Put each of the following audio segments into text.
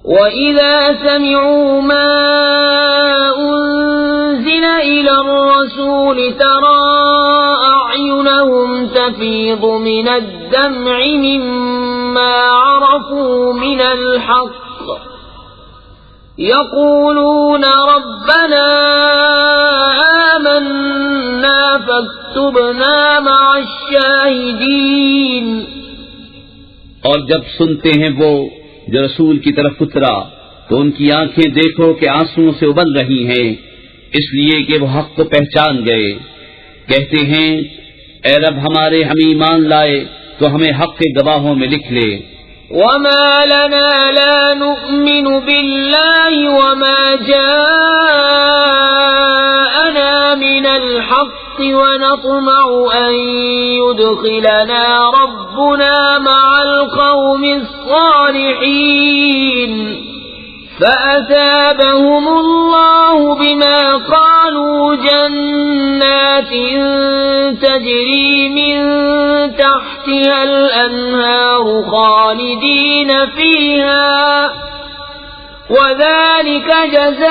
وَإِذَا سَمِعُوا مَا أُنزِلَ إِلَى الرَّسُولِ تَرَى أَعْيُنَهُمْ تَفِيضُ مِنَ الدَّمْعِ مِمَّا عَرَفُوا مِنَ الْحَقِّ يَقُولُونَ رَبَّنَا آمَنَّا فَاكْتُبْنَا مَعَ الشَّاهِدِينَ۔ اور جب سنتے ہیں وہ جو رسول کی طرف اترا تو ان کی آنکھیں دیکھو کہ آنسوؤں سے ابل رہی ہیں، اس لیے کہ وہ حق کو پہچان گئے۔ کہتے ہیں اے رب ہمارے، ہم ایمان لائے تو ہمیں حق کے گواہوں میں لکھ لے۔ وَمَا لَنَا لَا نُؤْمِنُ بِاللَّهِ وَمَا جَاءَنَا مِنَ الْحَقِّ وَنَطْمَعُ أَن يُدْخِلَنَا رَبُّنَا مَعَ الْقَوْمِ الصَّالِحِينَ فَأَثَابَهُمُ اللَّهُ بِمَا قَالُوا جَنَّاتٍ تَجْرِي مِن تَحْتِهَا الْأَنْهَارُ خَالِدِينَ فِيهَا وَذَلِكَ جَزَاءُ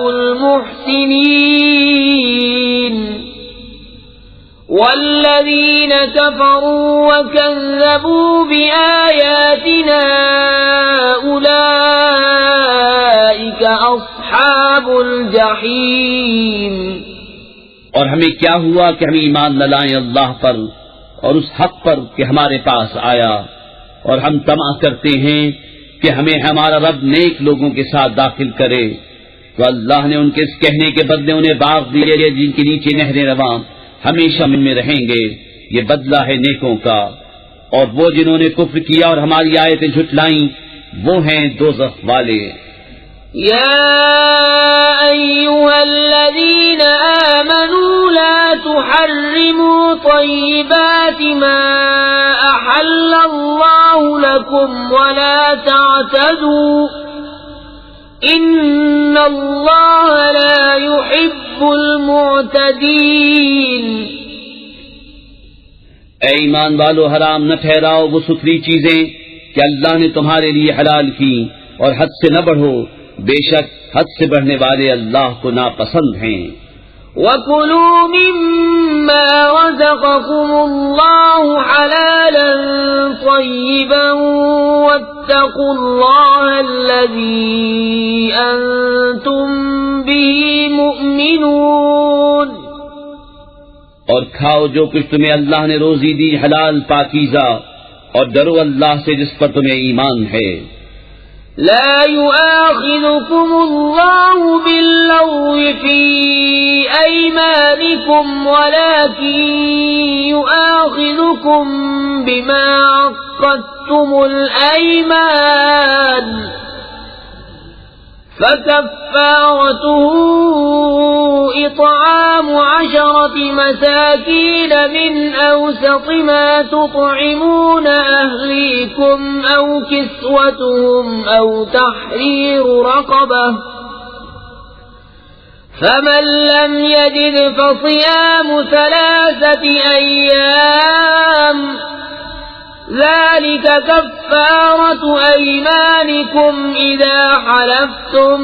الْمُحْسِنِينَ۔ وَالَّذِينَ كَفَرُوا وَكَذَّبُوا بِآيَاتِنَا أُولَئِكَ أَصْحَابُ الْجَحِيمِ۔ اور ہمیں کیا ہوا کہ ہم ایمان نہ لائیں اللہ پر اور اس حق پر کہ ہمارے پاس آیا، اور ہم طمع کرتے ہیں کہ ہمیں ہمارا رب نیک لوگوں کے ساتھ داخل کرے، تو اللہ نے ان کے اس کہنے کے بدلے انہیں باغ دیے جن کے نیچے نہریں رواں ہمیشہ میں رہیں گے، یہ بدلہ ہے نیکوں کا۔ اور وہ جنہوں نے کفر کیا اور ہماری آیتیں جھٹلائیں وہ ہیں دوزخ والے۔ يا أيها الذين آمنوا لا تحرموا طيبات ما أحل الله لكم ولا تعتدوا إن الله لا يحب المعتدين۔ اے ایمان والو، حرام نہ ٹھہراؤ وہ ستھری چیزیں کہ اللہ نے تمہارے لیے حلال کی، اور حد سے نہ بڑھو، بے شک حد سے بڑھنے والے اللہ کو ناپسند ہیں۔ وَكُلُوا مِمَّا رَزَقَكُمُ اللَّهُ حَلَالًا طَيِّبًا وَاتَّقُوا اللَّهَ الَّذِي أَنتُم بِهِ مُؤْمِنُونَ۔ اور کھاؤ جو کچھ تمہیں اللہ نے روزی دی حلال پاکیزہ، اور ڈرو اللہ سے جس پر تمہیں ایمان ہے۔ لا يؤاخذكم الله باللغو في أيمانكم ولكن يؤاخذكم بما عقدتم الأيمان فكفارته إطعام 10 مساكين من أوسط ما تطعمون أهليكم أو كسوتهم أو تحرير رقبة فمن لم يجد فصيام 3 أيام ذلك كفارة أيمانكم إذا حلفتم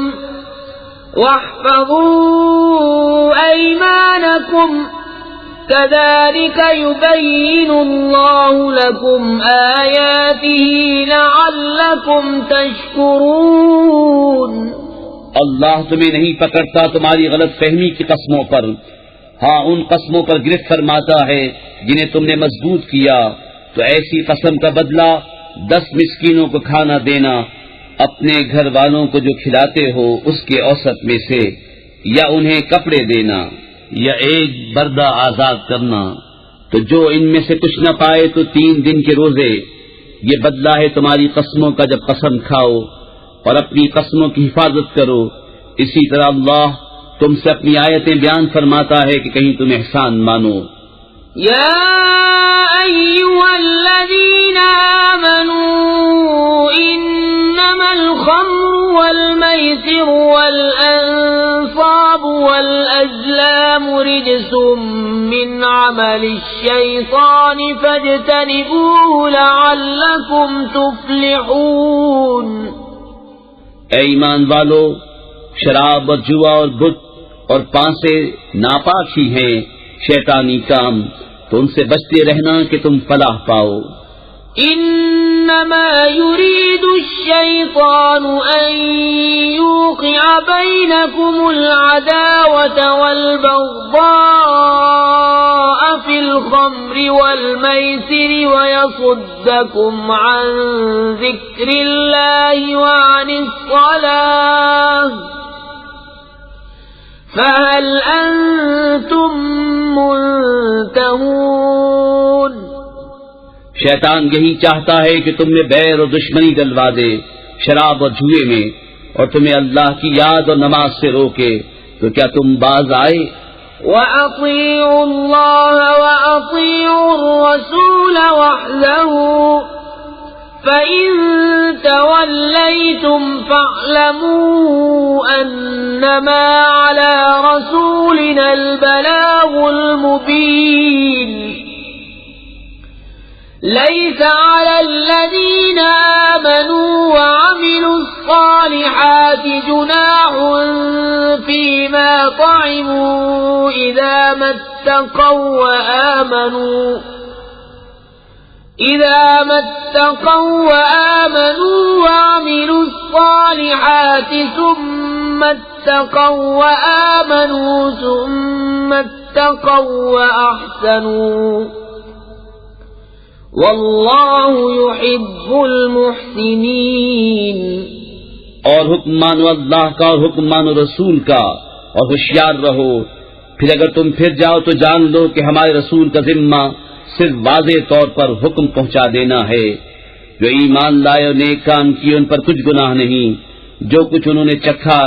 واحفظوا أيمانكم كذلك يبين الله لكم آياته لعلكم تشكرون۔ اللہ تمہیں نہیں پکڑتا تمہاری غلط فہمی کی قسموں پر، ہاں ان قسموں پر گرفت فرماتا ہے جنہیں تم نے مضبوط کیا، تو ایسی قسم کا بدلہ 10 مسکینوں کو کھانا دینا، اپنے گھر والوں کو جو کھلاتے ہو اس کے اوسط میں سے، یا انہیں کپڑے دینا، یا ایک بردہ آزاد کرنا، تو جو ان میں سے کچھ نہ پائے تو 3 دن کے روزے۔ یہ بدلہ ہے تمہاری قسموں کا جب قسم کھاؤ، اور اپنی قسموں کی حفاظت کرو۔ اسی طرح اللہ تم سے اپنی آیتیں بیان فرماتا ہے کہ کہیں تم احسان مانو۔ يا أيها الذين آمنوا إنما الخمر والميسر والأنصاب والأزلام رجس من عمل الشيطان فاجتنبوه لعلكم تفلحون. اے ایمان والو، شراب اور جوا اور بت اور پانسے ناپاک ہی ہیں شیطانی کام، تو ان سے بچتے رہنا کہ تم فلاح پاؤ. انما يريد الشيطان ان يوقع بينكم العداوة والبغضاء في الخمر والميسر ويصدكم عن ذكر الله وعن الصلاة فهل انتم منتهون. شیطان یہی چاہتا ہے کہ تم میں بیر اور دشمنی ڈلوا دے شراب اور جوئے میں، اور تمہیں اللہ کی یاد اور نماز سے روکے، تو کیا تم باز آئے؟ وَأَطِيعُوا اللَّهَ وَأَطِيعُوا الرَّسُولَ وَاحْذَرُوا فَإِن تَوَلَّيْتُمْ فَاعْلَمُوا أَنَّمَا عَلَى رَسُولِنَا الْبَلَاغُ الْمُبِينُ. لَيْسَ عَلَى الَّذِينَ آمَنُوا وَعَمِلُوا الصَّالِحَاتِ جُنَاحٌ فِيمَا طَعِمُوا إِذَا مَا اتَّقَوْا وَآمَنُوا وَعَمِلُوا الصَّالِحَاتِ ثُمَّ اتَّقَوْا وَآمَنُوا ثُمَّ اتَّقَوْا وَأَحْسَنُوا واللہ یحب المحسنین. اور حکم مانو اللہ کا اور حکم مانو رسول کا، اور ہوشیار رہو. پھر اگر تم پھر جاؤ تو جان لو کہ ہمارے رسول کا ذمہ صرف واضح طور پر حکم پہنچا دینا ہے. جو ایمان لائے اور نیک کام کیے ان پر کچھ گناہ نہیں، جو کچھ انہوں نے چکھا،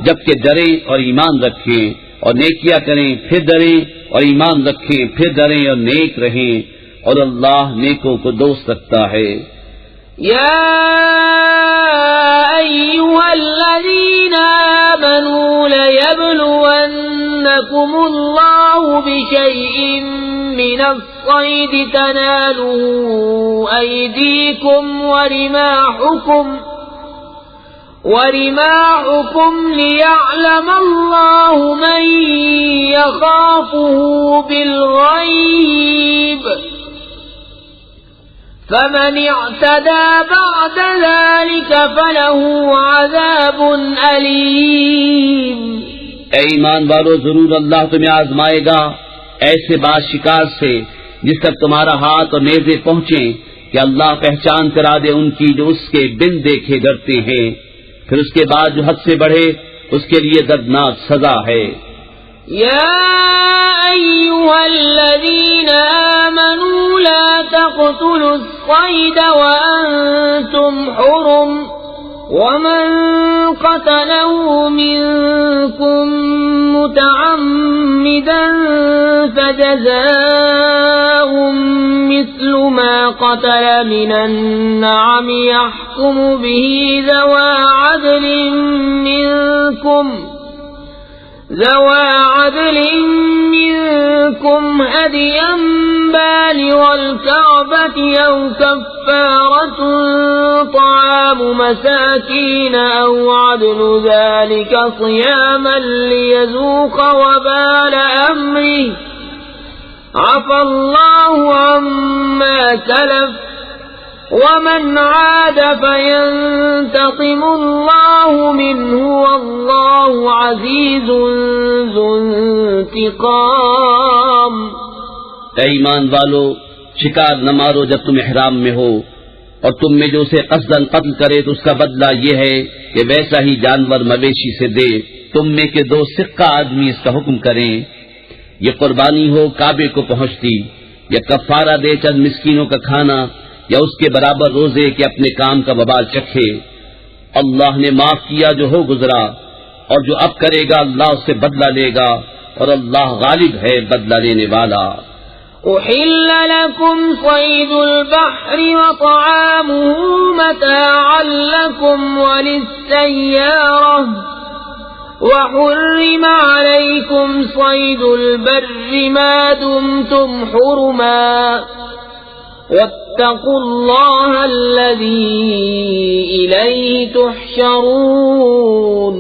جبکہ ڈریں اور ایمان رکھیں، اور نیکیاں کریں پھر ڈریں، اور ایمان رکھیں پھر ڈریں اور نیک رہیں، اور اللہ نیکوں کو دوست رکھتا ہے. یا ایھا الذین آمنوا لیبلونکم اللہ بشیء من الصید تنالہ ایدیکم ورماحکم لیعلم اللہ من یخافہ بالغیب فمن اعتدى بعد ذلك فله عذاب علیم. اے ایمان والو، ضرور اللہ تمہیں آزمائے گا ایسے باز شکار سے جس تک تمہارا ہاتھ اور نیزے پہنچیں کہ اللہ پہچان کرا دے ان کی جو اس کے بن دیکھے ڈرتے ہیں، پھر اس کے بعد جو حد سے بڑھے اس کے لیے دردناک سزا ہے. یا ایھا الذین آمنوا لا تقتلوا الصید وانتم حرم ومن قتله منكم متعمدا فجزاء مثل ما قتل من النعم يحكم به ذوى عدل منكم هديا بالغ الكعبة أو كفارة طعام مساكين أو عدل ذلك صياما ليذوق وبال أمره عفى الله عما سلف ومن عاد فينتقم الله منه والله عزيز ذو انتقام. اے ایمان والو، شکار نہ مارو جب تم احرام میں ہو، اور تم میں جو اسے قصداً قتل کرے تو اس کا بدلہ یہ ہے کہ ویسا ہی جانور مویشی سے دے. تم میں کے 2 سکہ آدمی اس کا حکم کریں، یہ قربانی ہو کعبے کو پہنچتی، یا کفارہ دے چند مسکینوں کا کھانا، یا اس کے برابر روزے کہ اپنے کام کا وبال چکھے. اللہ نے معاف کیا جو ہو گزرا، اور جو اب کرے گا اللہ اس سے بدلہ لے گا، اور اللہ غالب ہے بدلہ لینے والا. أحل لكم صيد البحر وطعامه متاعا لكم وللسيارة وحرم عليكم صيد البر ما دمتم حرما واتقوا الله الذي إليه تحشرون۔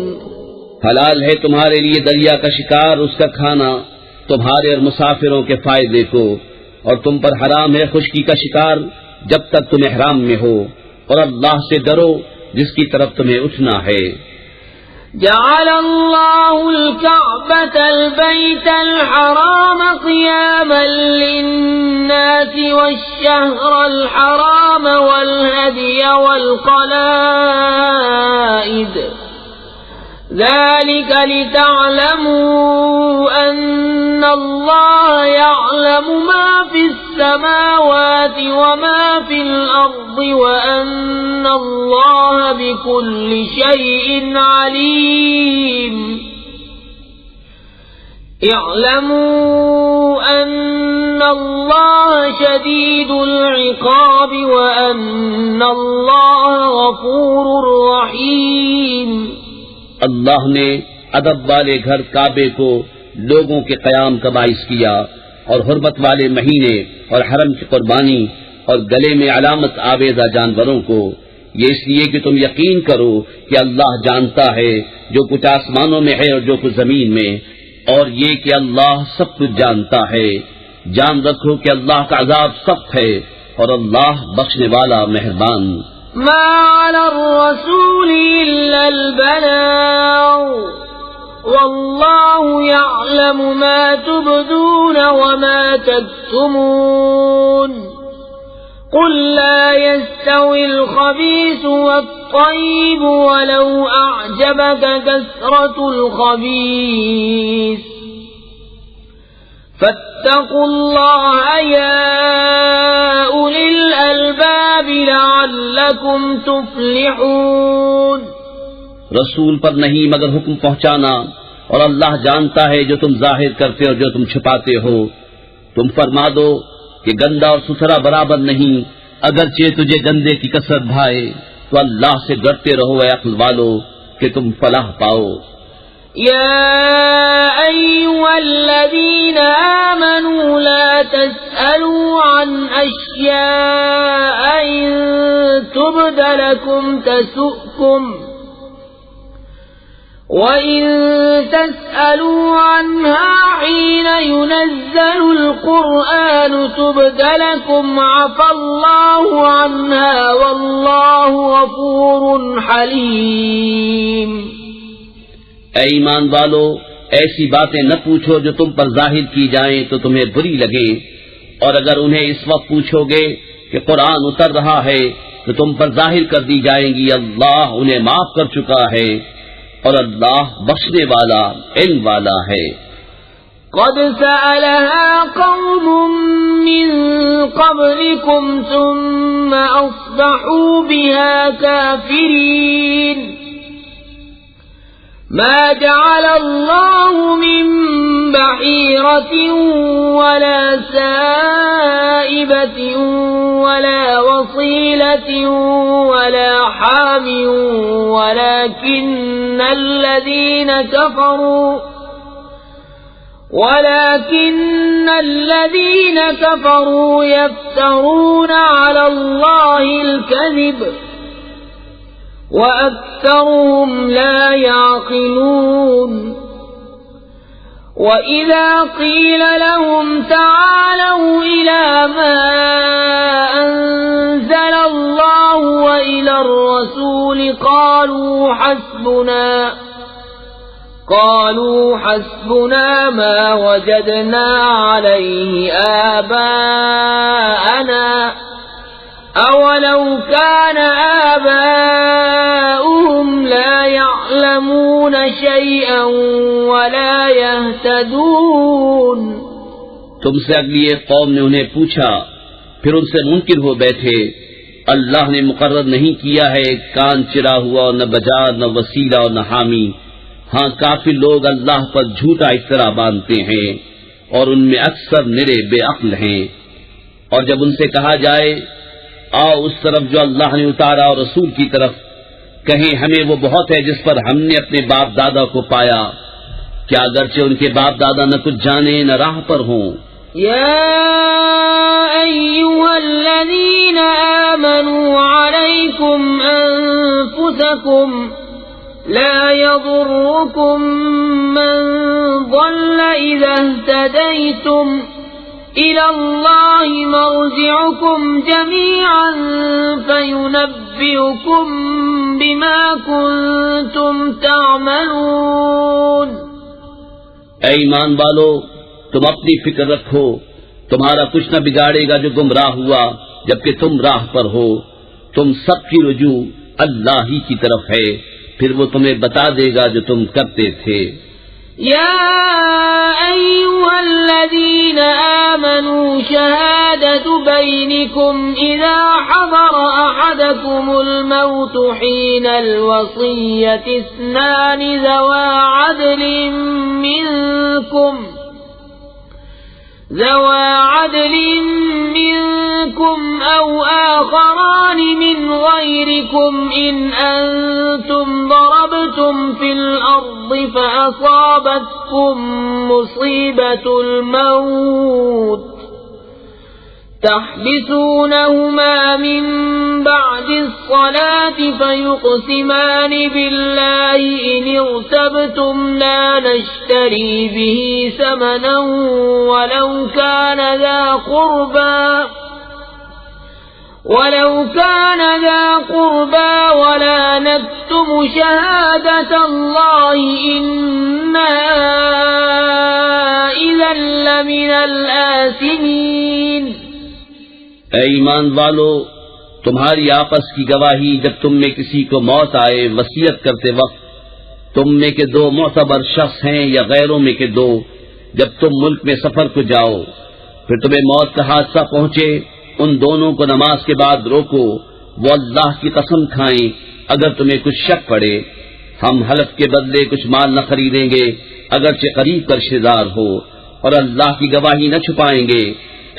حلال ہے تمہارے لیے دریا کا شکار، اس کا کھانا تمہارے اور مسافروں کے فائدے کو، اور تم پر حرام ہے خشکی کا شکار جب تک تم احرام میں ہو، اور اللہ سے ڈرو جس کی طرف تمہیں اٹھنا ہے۔ جعل الله الكعبة البيت الحرام قياما للناس والشهر الحرام والهدي والقلائد ذلك لتعلموا أن الله يعلم ما في السماوات وما في الأرض وأن الله بكل شيء عليم۔ اعلموا أن الله شديد العقاب وأن الله غفور رحيم۔ اللہ نے ادب والے گھر کعبے کو لوگوں کے قیام کا باعث کیا، اور حرمت والے مہینے اور حرم کی قربانی اور گلے میں علامت آویزہ جانوروں کو، یہ اس لیے کہ تم یقین کرو کہ اللہ جانتا ہے جو کچھ آسمانوں میں ہے اور جو کچھ زمین میں، اور یہ کہ اللہ سب کچھ جانتا ہے۔ جان رکھو کہ اللہ کا عذاب سخت ہے اور اللہ بخشنے والا مہربان۔ ما على الرسول إلا البلاغ والله يعلم ما تبدون وما تكتمون۔ قل لا يستوي الخبيث والطيب ولو أعجبك كثرة الخبيث فاتقوا الله يا أولي الألباب لعلكم تفلحون۔ رسول پر نہیں مگر حکم پہنچانا، اور اللہ جانتا ہے جو تم ظاہر کرتے اور جو تم چھپاتے ہو۔ تم فرما دو کہ گندا اور ستھرا برابر نہیں، اگرچہ تجھے گندے کی کثرت بھائے، تو اللہ سے ڈرتے رہو اے عقل والو کہ تم فلاح پاؤ۔ يا أيها الذين آمنوا لا تسألوا عن أشياء إن تبد لكم تسؤكم وإن تسألوا عنها حين ينزل القرآن تبد لكم عفى الله عنها والله غفور حليم۔ اے ایمان والو، ایسی باتیں نہ پوچھو جو تم پر ظاہر کی جائیں تو تمہیں بری لگے، اور اگر انہیں اس وقت پوچھو گے کہ قرآن اتر رہا ہے تو تم پر ظاہر کر دی جائیں گی، اللہ انہیں معاف کر چکا ہے اور اللہ بخشنے والا علم والا ہے۔ قد سألها قوم من قبلكم ثم أصبحوا بها كافرين۔ ما جعل الله من بحيرة ولا سائبة ولا وصيلة ولا حام ولكن الذين كفروا يفترون على الله الكذب وأكثرهم لا يعقلون۔ وإذا قيل لهم تعالوا إلى ما أنزل الله وإلى الرسول قالوا حسبنا ما وجدنا عليه آباءنا أولو كان آباؤهم لا يعلمون شيئا ولا يهتدون۔ تم سے اگلی ایک قوم نے انہیں پوچھا، پھر ان سے منکر ہو بیٹھے، اللہ نے مقرر نہیں کیا ہے کان چرا ہوا اور نہ بجا نہ وسیلہ اور نہ حامی۔ ہاں کافی لوگ اللہ پر جھوٹا افطرا باندھتے ہیں اور ان میں اکثر نرے بے عقل ہیں۔ اور جب ان سے کہا جائے آؤ اس طرف جو اللہ نے اتارا اور رسول کی طرف، کہیں ہمیں وہ بہت ہے جس پر ہم نے اپنے باپ دادا کو پایا، کیا اگرچہ ان کے باپ دادا نہ کچھ جانے نہ راہ پر ہوں۔ يا أيها الذين آمنوا عليكم أنفسكم لا يضركم من ضل إذا اهتديتم إلى الله مرجعكم جميعا فينبئكم بما كنتم تعملون۔ اے ایمان والو، تم اپنی فکر رکھو، تمہارا کچھ نہ بگاڑے گا جو گمراہ ہوا جبکہ تم راہ پر ہو۔ تم سب کی رجوع اللہ ہی کی طرف ہے، پھر وہ تمہیں بتا دے گا جو تم کرتے تھے۔ يا أيها الذين آمنوا شهادة بينكم إذا حضر أحدكم الموت حين الوصية اثنان ذوى عدل منكم أو آخران من غيركم إن أنتم ضربتم في الأرض فأصابتكم مصيبة الموت تحبسونهما من بعد الصلاة فيقسمان بالله إن ارتبتم لا نشتري به ثمنا ولو كان ذا قربى ولا نكتم شهادة الله إنا إذا لمن الآثمين۔ اے ایمان والو، تمہاری آپس کی گواہی جب تم میں کسی کو موت آئے وصیت کرتے وقت، تم میں کے دو معتبر شخص ہیں یا غیروں میں کے دو، جب تم ملک میں سفر کو جاؤ پھر تمہیں موت کا حادثہ پہنچے، ان دونوں کو نماز کے بعد روکو، وہ اللہ کی قسم کھائیں اگر تمہیں کچھ شک پڑے، ہم حلف کے بدلے کچھ مال نہ خریدیں گے اگرچہ قریب کا رشتہ دار ہو، اور اللہ کی گواہی نہ چھپائیں گے،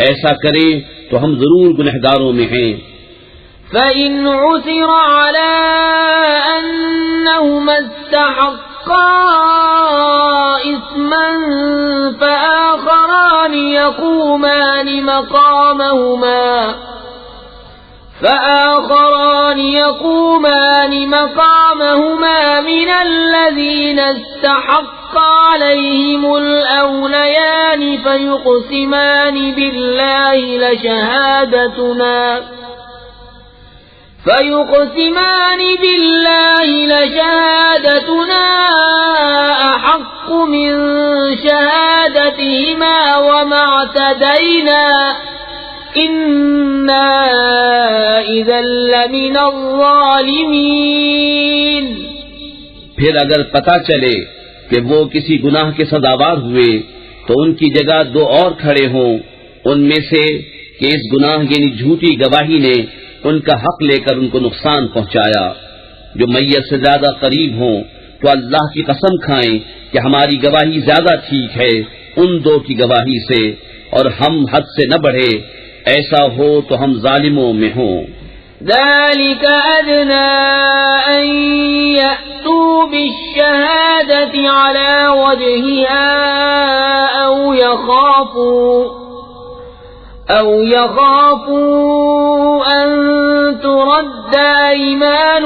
ایسا کریں تو ہم ضرور گنہگاروں میں ہیں۔ فَإِنْ عُثِرَ عَلَىٰ أَنَّهُمَا اسْتَحَقَّا إِثْمًا فَآخَرَانِ يَقُومَانِ مَقَامَهُمَا مِنَ الَّذِينَ استحق عليهم الأوليان فيقسمان بالله لشهادتنا أحق من شهادتهما وما اعتدينا إنا إذا لمن الظالمين۔ پھر اگر پتہ چلے کہ وہ کسی گناہ کے سزاوار ہوئے تو ان کی جگہ دو اور کھڑے ہوں ان میں سے کہ اس گناہ یعنی جھوٹی گواہی نے ان کا حق لے کر ان کو نقصان پہنچایا، جو میت سے زیادہ قریب ہوں تو اللہ کی قسم کھائیں کہ ہماری گواہی زیادہ ٹھیک ہے ان دو کی گواہی سے، اور ہم حد سے نہ بڑھے، ایسا ہو تو ہم ظالموں میں ہوں۔ ذلك أدنى أن يأتوا بالشهادة على وجهها أو يخافوا أن ترد أيمان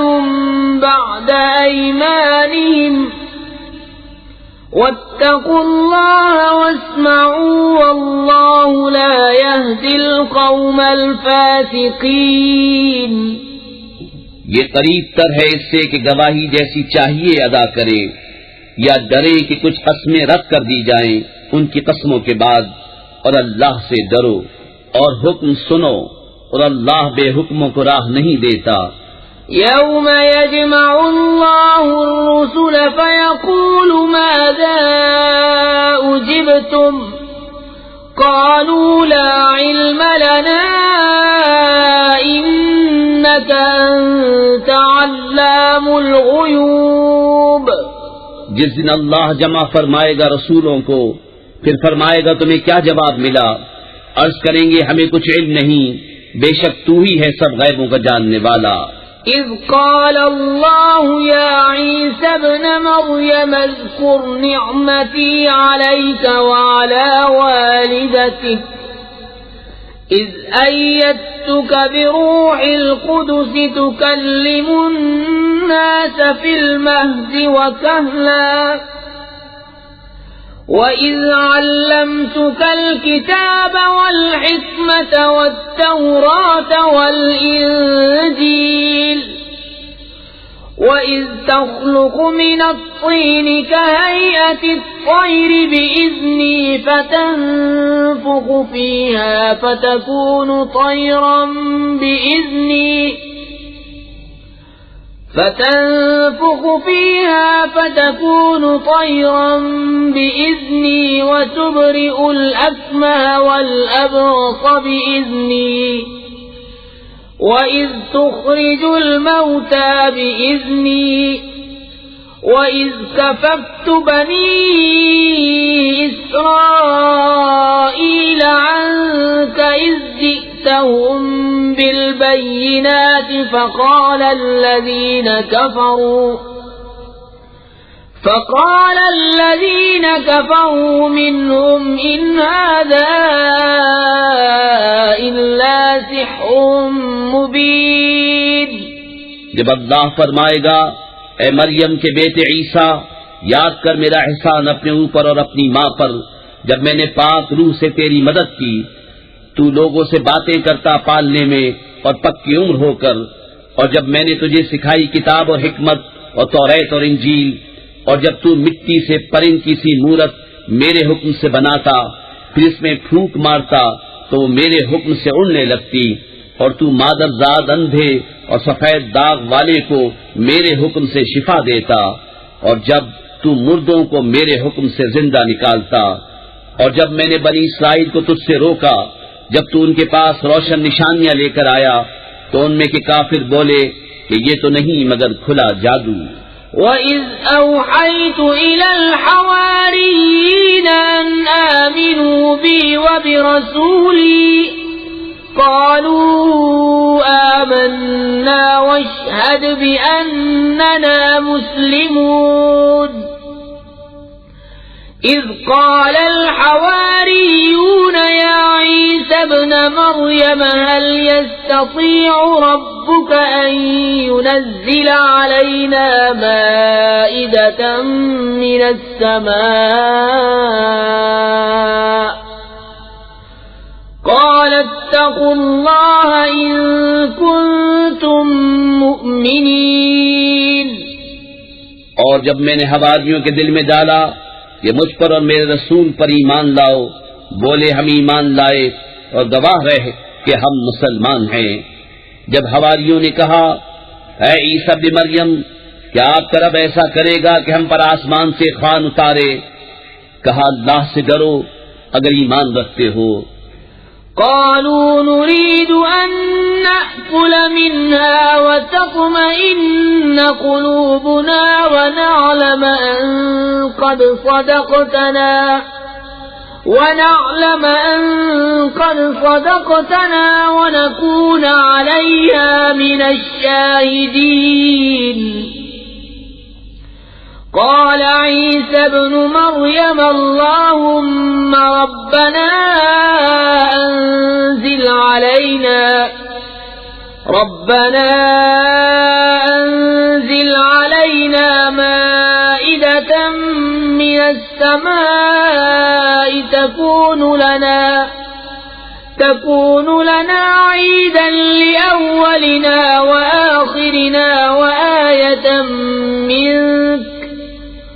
بعد أيمانهم واتقوا الله واسمعوا والله لا يهدي القوم الفاسقين۔ یہ قریب تر ہے اس سے کہ گواہی جیسی چاہیے ادا کرے، یا ڈرے کہ کچھ قسمیں رد کر دی جائیں ان کی قسموں کے بعد، اور اللہ سے ڈرو اور حکم سنو، اور اللہ بے حکموں کو راہ نہیں دیتا۔ يوم يجمع الله الرسل فيقول ماذا أجبتم قالوا لا علم لنا إنك أنت علام الغيوب۔ جس دن اللہ جمع فرمائے گا رسولوں کو، پھر فرمائے گا تمہیں کیا جواب ملا؟ عرض کریں گے ہمیں کچھ علم نہیں، بے شک تو ہی ہے سب غیبوں کا جاننے والا۔ إذ قال الله يا عيسى ابن مريم اذكر نعمتي عليك وعلى والدتك إذ أيدتك بروح القدس تكلم الناس في المهد وكهلا وإذ علمتك الكتاب والحكمة والتوراة والإنجيل وإذ تخلق من الطين كهيئة الطير بإذني فتنفخ فيها فتكون طيرا بإذني وتبرئ الأكمه والأبرص بإذني وإذ تخرج الموتى بإذني وإذ كففت بني إسرائيل عنك إذ جئتهم بالبينات فقال الذين كفروا منهم إن هذا إلا سحر مبين. جب اللہ فرمائے گا اے مریم کے بیٹے عیسیٰ، یاد کر میرا احسان اپنے اوپر اور اپنی ماں پر جب میں نے پاک روح سے تیری مدد کی، تو لوگوں سے باتیں کرتا پالنے میں اور پکی عمر ہو کر، اور جب میں نے تجھے سکھائی کتاب اور حکمت اور توریت اور انجیل، اور جب تو مٹی سے پرند کی سی مورت میرے حکم سے بناتا، پھر اس میں پھونک مارتا تو وہ میرے حکم سے اڑنے لگتی، اور تو مادر زاد اندھے اور سفید داغ والے کو میرے حکم سے شفا دیتا، اور جب تو مردوں کو میرے حکم سے زندہ نکالتا، اور جب میں نے بنی اسرائیل کو تجھ سے روکا جب تو ان کے پاس روشن نشانیاں لے کر آیا تو ان میں کے کافر بولے کہ یہ تو نہیں مگر کھلا جادو. وَإِذْ أَوْحَيْتُ إِلَى الْحَوَارِيِّينَ أَنْ آمِنُوا بِي وَبِرَسُولِي قَالُوا آمَنَّا وَاشْهَدْ بِأَنَّنَا مُسْلِمُونَ. إِذْ قَالَ الْحَوَارِيُّونَ يَا عِيسَى ابْنَ مَرْيَمَ هَلْ يَسْتَطِيعُ رَبُّكَ أَن يُنَزِّلَ عَلَيْنَا مَائِدَةً مِّنَ السَّمَاءِ قَالَ اتَّقُوا اللَّهَ إِن كُنتُم مُّؤْمِنِينَ. اور جب میں نے حواریوں کے دل میں ڈالا کہ مجھ پر اور میرے رسول پر ایمان لاؤ، بولے ہم ایمان لائے اور گواہ رہے کہ ہم مسلمان ہیں. جب حواریوں نے کہا اے عیسیٰ ابن مریم، کیا آپ کا رب ایسا کرے گا کہ ہم پر آسمان سے خوان اتارے؟ کہا اللہ سے ڈرو اگر ایمان رکھتے ہو. قالوا نريد أن نأكل منها وتطمئن قلوبنا ونعلم أن قد صدقتنا ونكون عليها من الشاهدين. قال عيسى ابن مريم اللهم ربنا أنزل علينا مائدة من السماء تكون لنا عيدا لأولنا وآخرنا وآية منك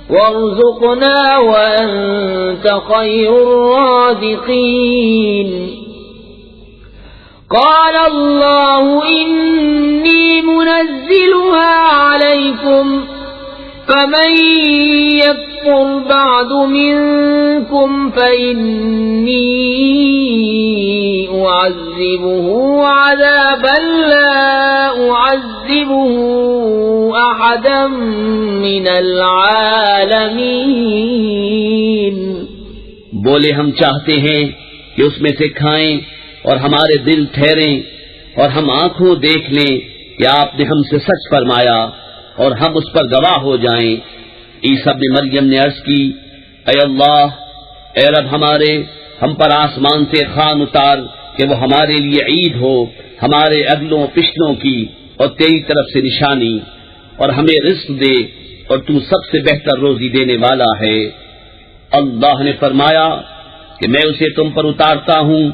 وارزقنا وأنت خير الرازقين. قال الله إني منزلها عليكم فمن يكفر بعد منكم فإني أعذبه عذابا لا أعذبه أحدا من العالمين. بولے ہم چاہتے ہیں کہ اس میں سے کھائیں اور ہمارے دل ٹھہریں اور ہم آنکھوں دیکھ لیں کہ آپ نے ہم سے سچ فرمایا اور ہم اس پر گواہ ہو جائیں۔ عیسیٰ ابن مریم نے عرض کی، اے اللہ، اے رب ہمارے، ہم پر آسمان سے خوان اتار کہ وہ ہمارے لیے عید ہو، ہمارے اگلوں پچھلوں کی اور تیری طرف سے نشانی، اور ہمیں رزق دے، اور تو سب سے بہتر روزی دینے والا ہے۔ اللہ نے فرمایا کہ میں اسے تم پر اتارتا ہوں،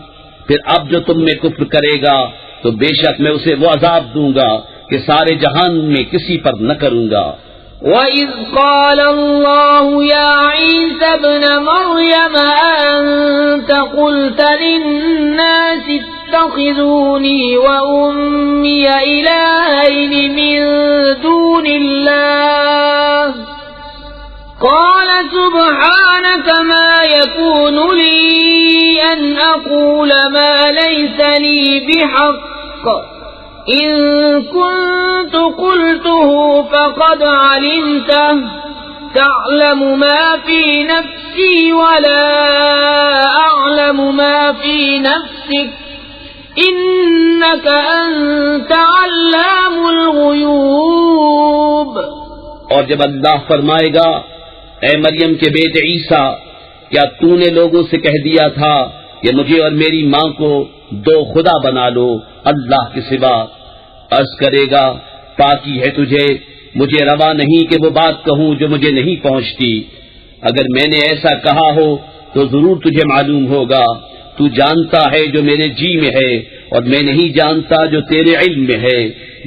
پھر اب جو تم میں کفر کرے گا تو بے شک میں اسے وہ عذاب دوں گا کہ سارے جہان میں کسی پر نہ کروں گا۔ وَإِذْ قَالَ اللَّهُ يَا عِيسَى ابْنَ مَرْيَمَ أَنْتَ قُلْتَ لِلنَّاسِ اتَّخِذُونِي وَأُمِّيَ إِلَٰهَيْنِ مِن دُونِ اللَّهِ قَالَ سُبْحَانَكَ مَا يَكُونُ لِي أَنْ أَقُولَ مَا لَيْسَ لِي بِحَقٍّ إِن كُنتُ قُلْتُهُ فَقَدْ عَلِمْتَهُ تَعْلَمُ مَا فِي نَفْسِي وَلَا أَعْلَمُ مَا فِي نَفْسِكَ إِنَّكَ أَنْتَ عَلَّامُ الْغُيُوبِ۔ اور جب اللہ فرمائے گا، اے مریم کے بیٹے عیسیٰ، کیا تو نے لوگوں سے کہہ دیا تھا کہ مجھے اور میری ماں کو دو خدا بنا لو اللہ کے سوا؟ عرض کرے گا، پاکی ہے تجھے، مجھے روا نہیں کہ وہ بات کہوں جو مجھے نہیں پہنچتی۔ اگر میں نے ایسا کہا ہو تو ضرور تجھے معلوم ہوگا۔ تو جانتا ہے جو میرے جی میں ہے، اور میں نہیں جانتا جو تیرے علم میں ہے،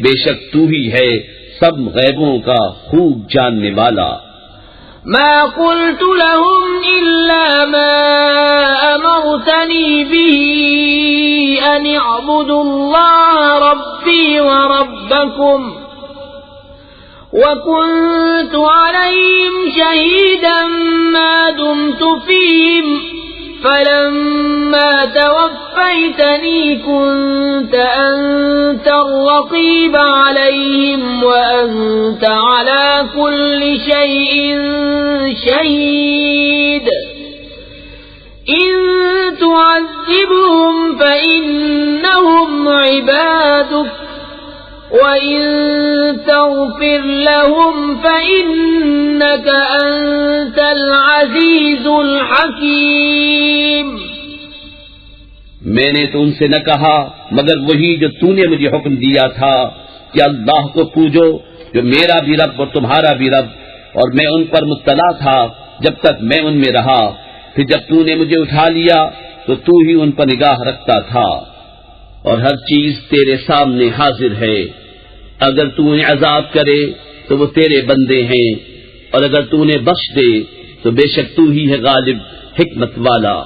بے شک تو ہی ہے سب غیبوں کا خوب جاننے والا۔ ما قلت لهم إلا ما أمرتني به أن اعبدوا الله ربي وربكم وكنت عليهم شهيدا ما دمت فيهم فلما توفيتني كنت أنت الرقيب عليهم وأنت على كل شيء شهيد إن تعذبهم فإنهم عبادك وَإِن تَغْفِرْ لَهُمْ فَإِنَّكَ أَنْتَ الْعَزِيزُ الْحَكِيمُ۔ میں نے تو ان سے نہ کہا مگر وہی جو تو نے مجھے حکم دیا تھا کہ اللہ کو پوجو جو میرا بھی رب اور تمہارا بھی رب، اور میں ان پر مطلع تھا جب تک میں ان میں رہا، پھر جب تو نے مجھے اٹھا لیا تو تو ہی ان پر نگاہ رکھتا تھا، اور ہر چیز تیرے سامنے حاضر ہے۔ اگر تو انہیں عذاب کرے تو وہ تیرے بندے ہیں، اور اگر تو انہیں بخش دے تو بے شک تو ہی ہے غالب حکمت والا۔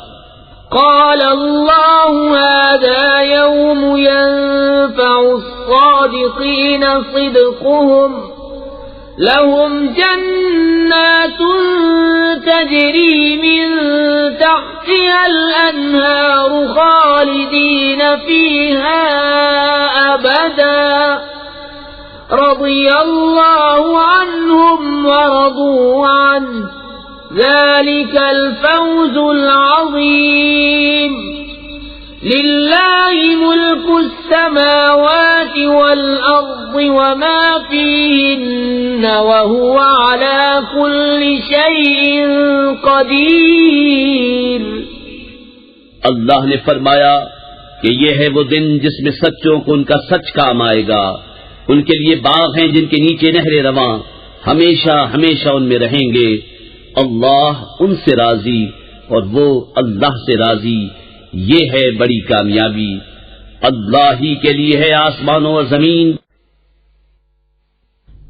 قال الله هذا يوم ينفع الصادقين صدقهم لهم جنات تجري من تحتها الأنهار خالدين فيها أبدا رضي الله عنهم ورضوا عنه ذلك الفوز العظيم لله ملك السماوات والأرض وما فيهن وهو على كل شيء قدير۔ اللہ نے فرمایا کہ یہ ہے وہ دن جس میں سچوں کو ان کا سچ کام آئے گا، ان کے لیے باغ ہیں جن کے نیچے نہریں رواں، ہمیشہ ہمیشہ ان میں رہیں گے۔ اللہ ان سے راضی اور وہ اللہ سے راضی، یہ ہے بڑی کامیابی۔ اللہ ہی کے لیے ہے آسمانوں اور زمین۔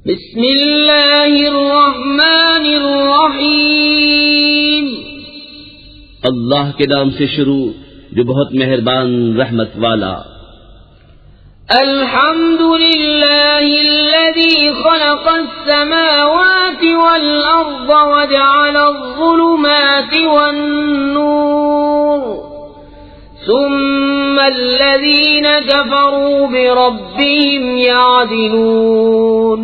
بسم اللہ الرحمن الرحیم۔ اللہ کے نام سے شروع جو بہت مہربان رحمت والا۔ الحمد للہ الذی خلق السماوات والارض وجعل الظلمات والنور ثم الذین کفروا بربهم یعدلون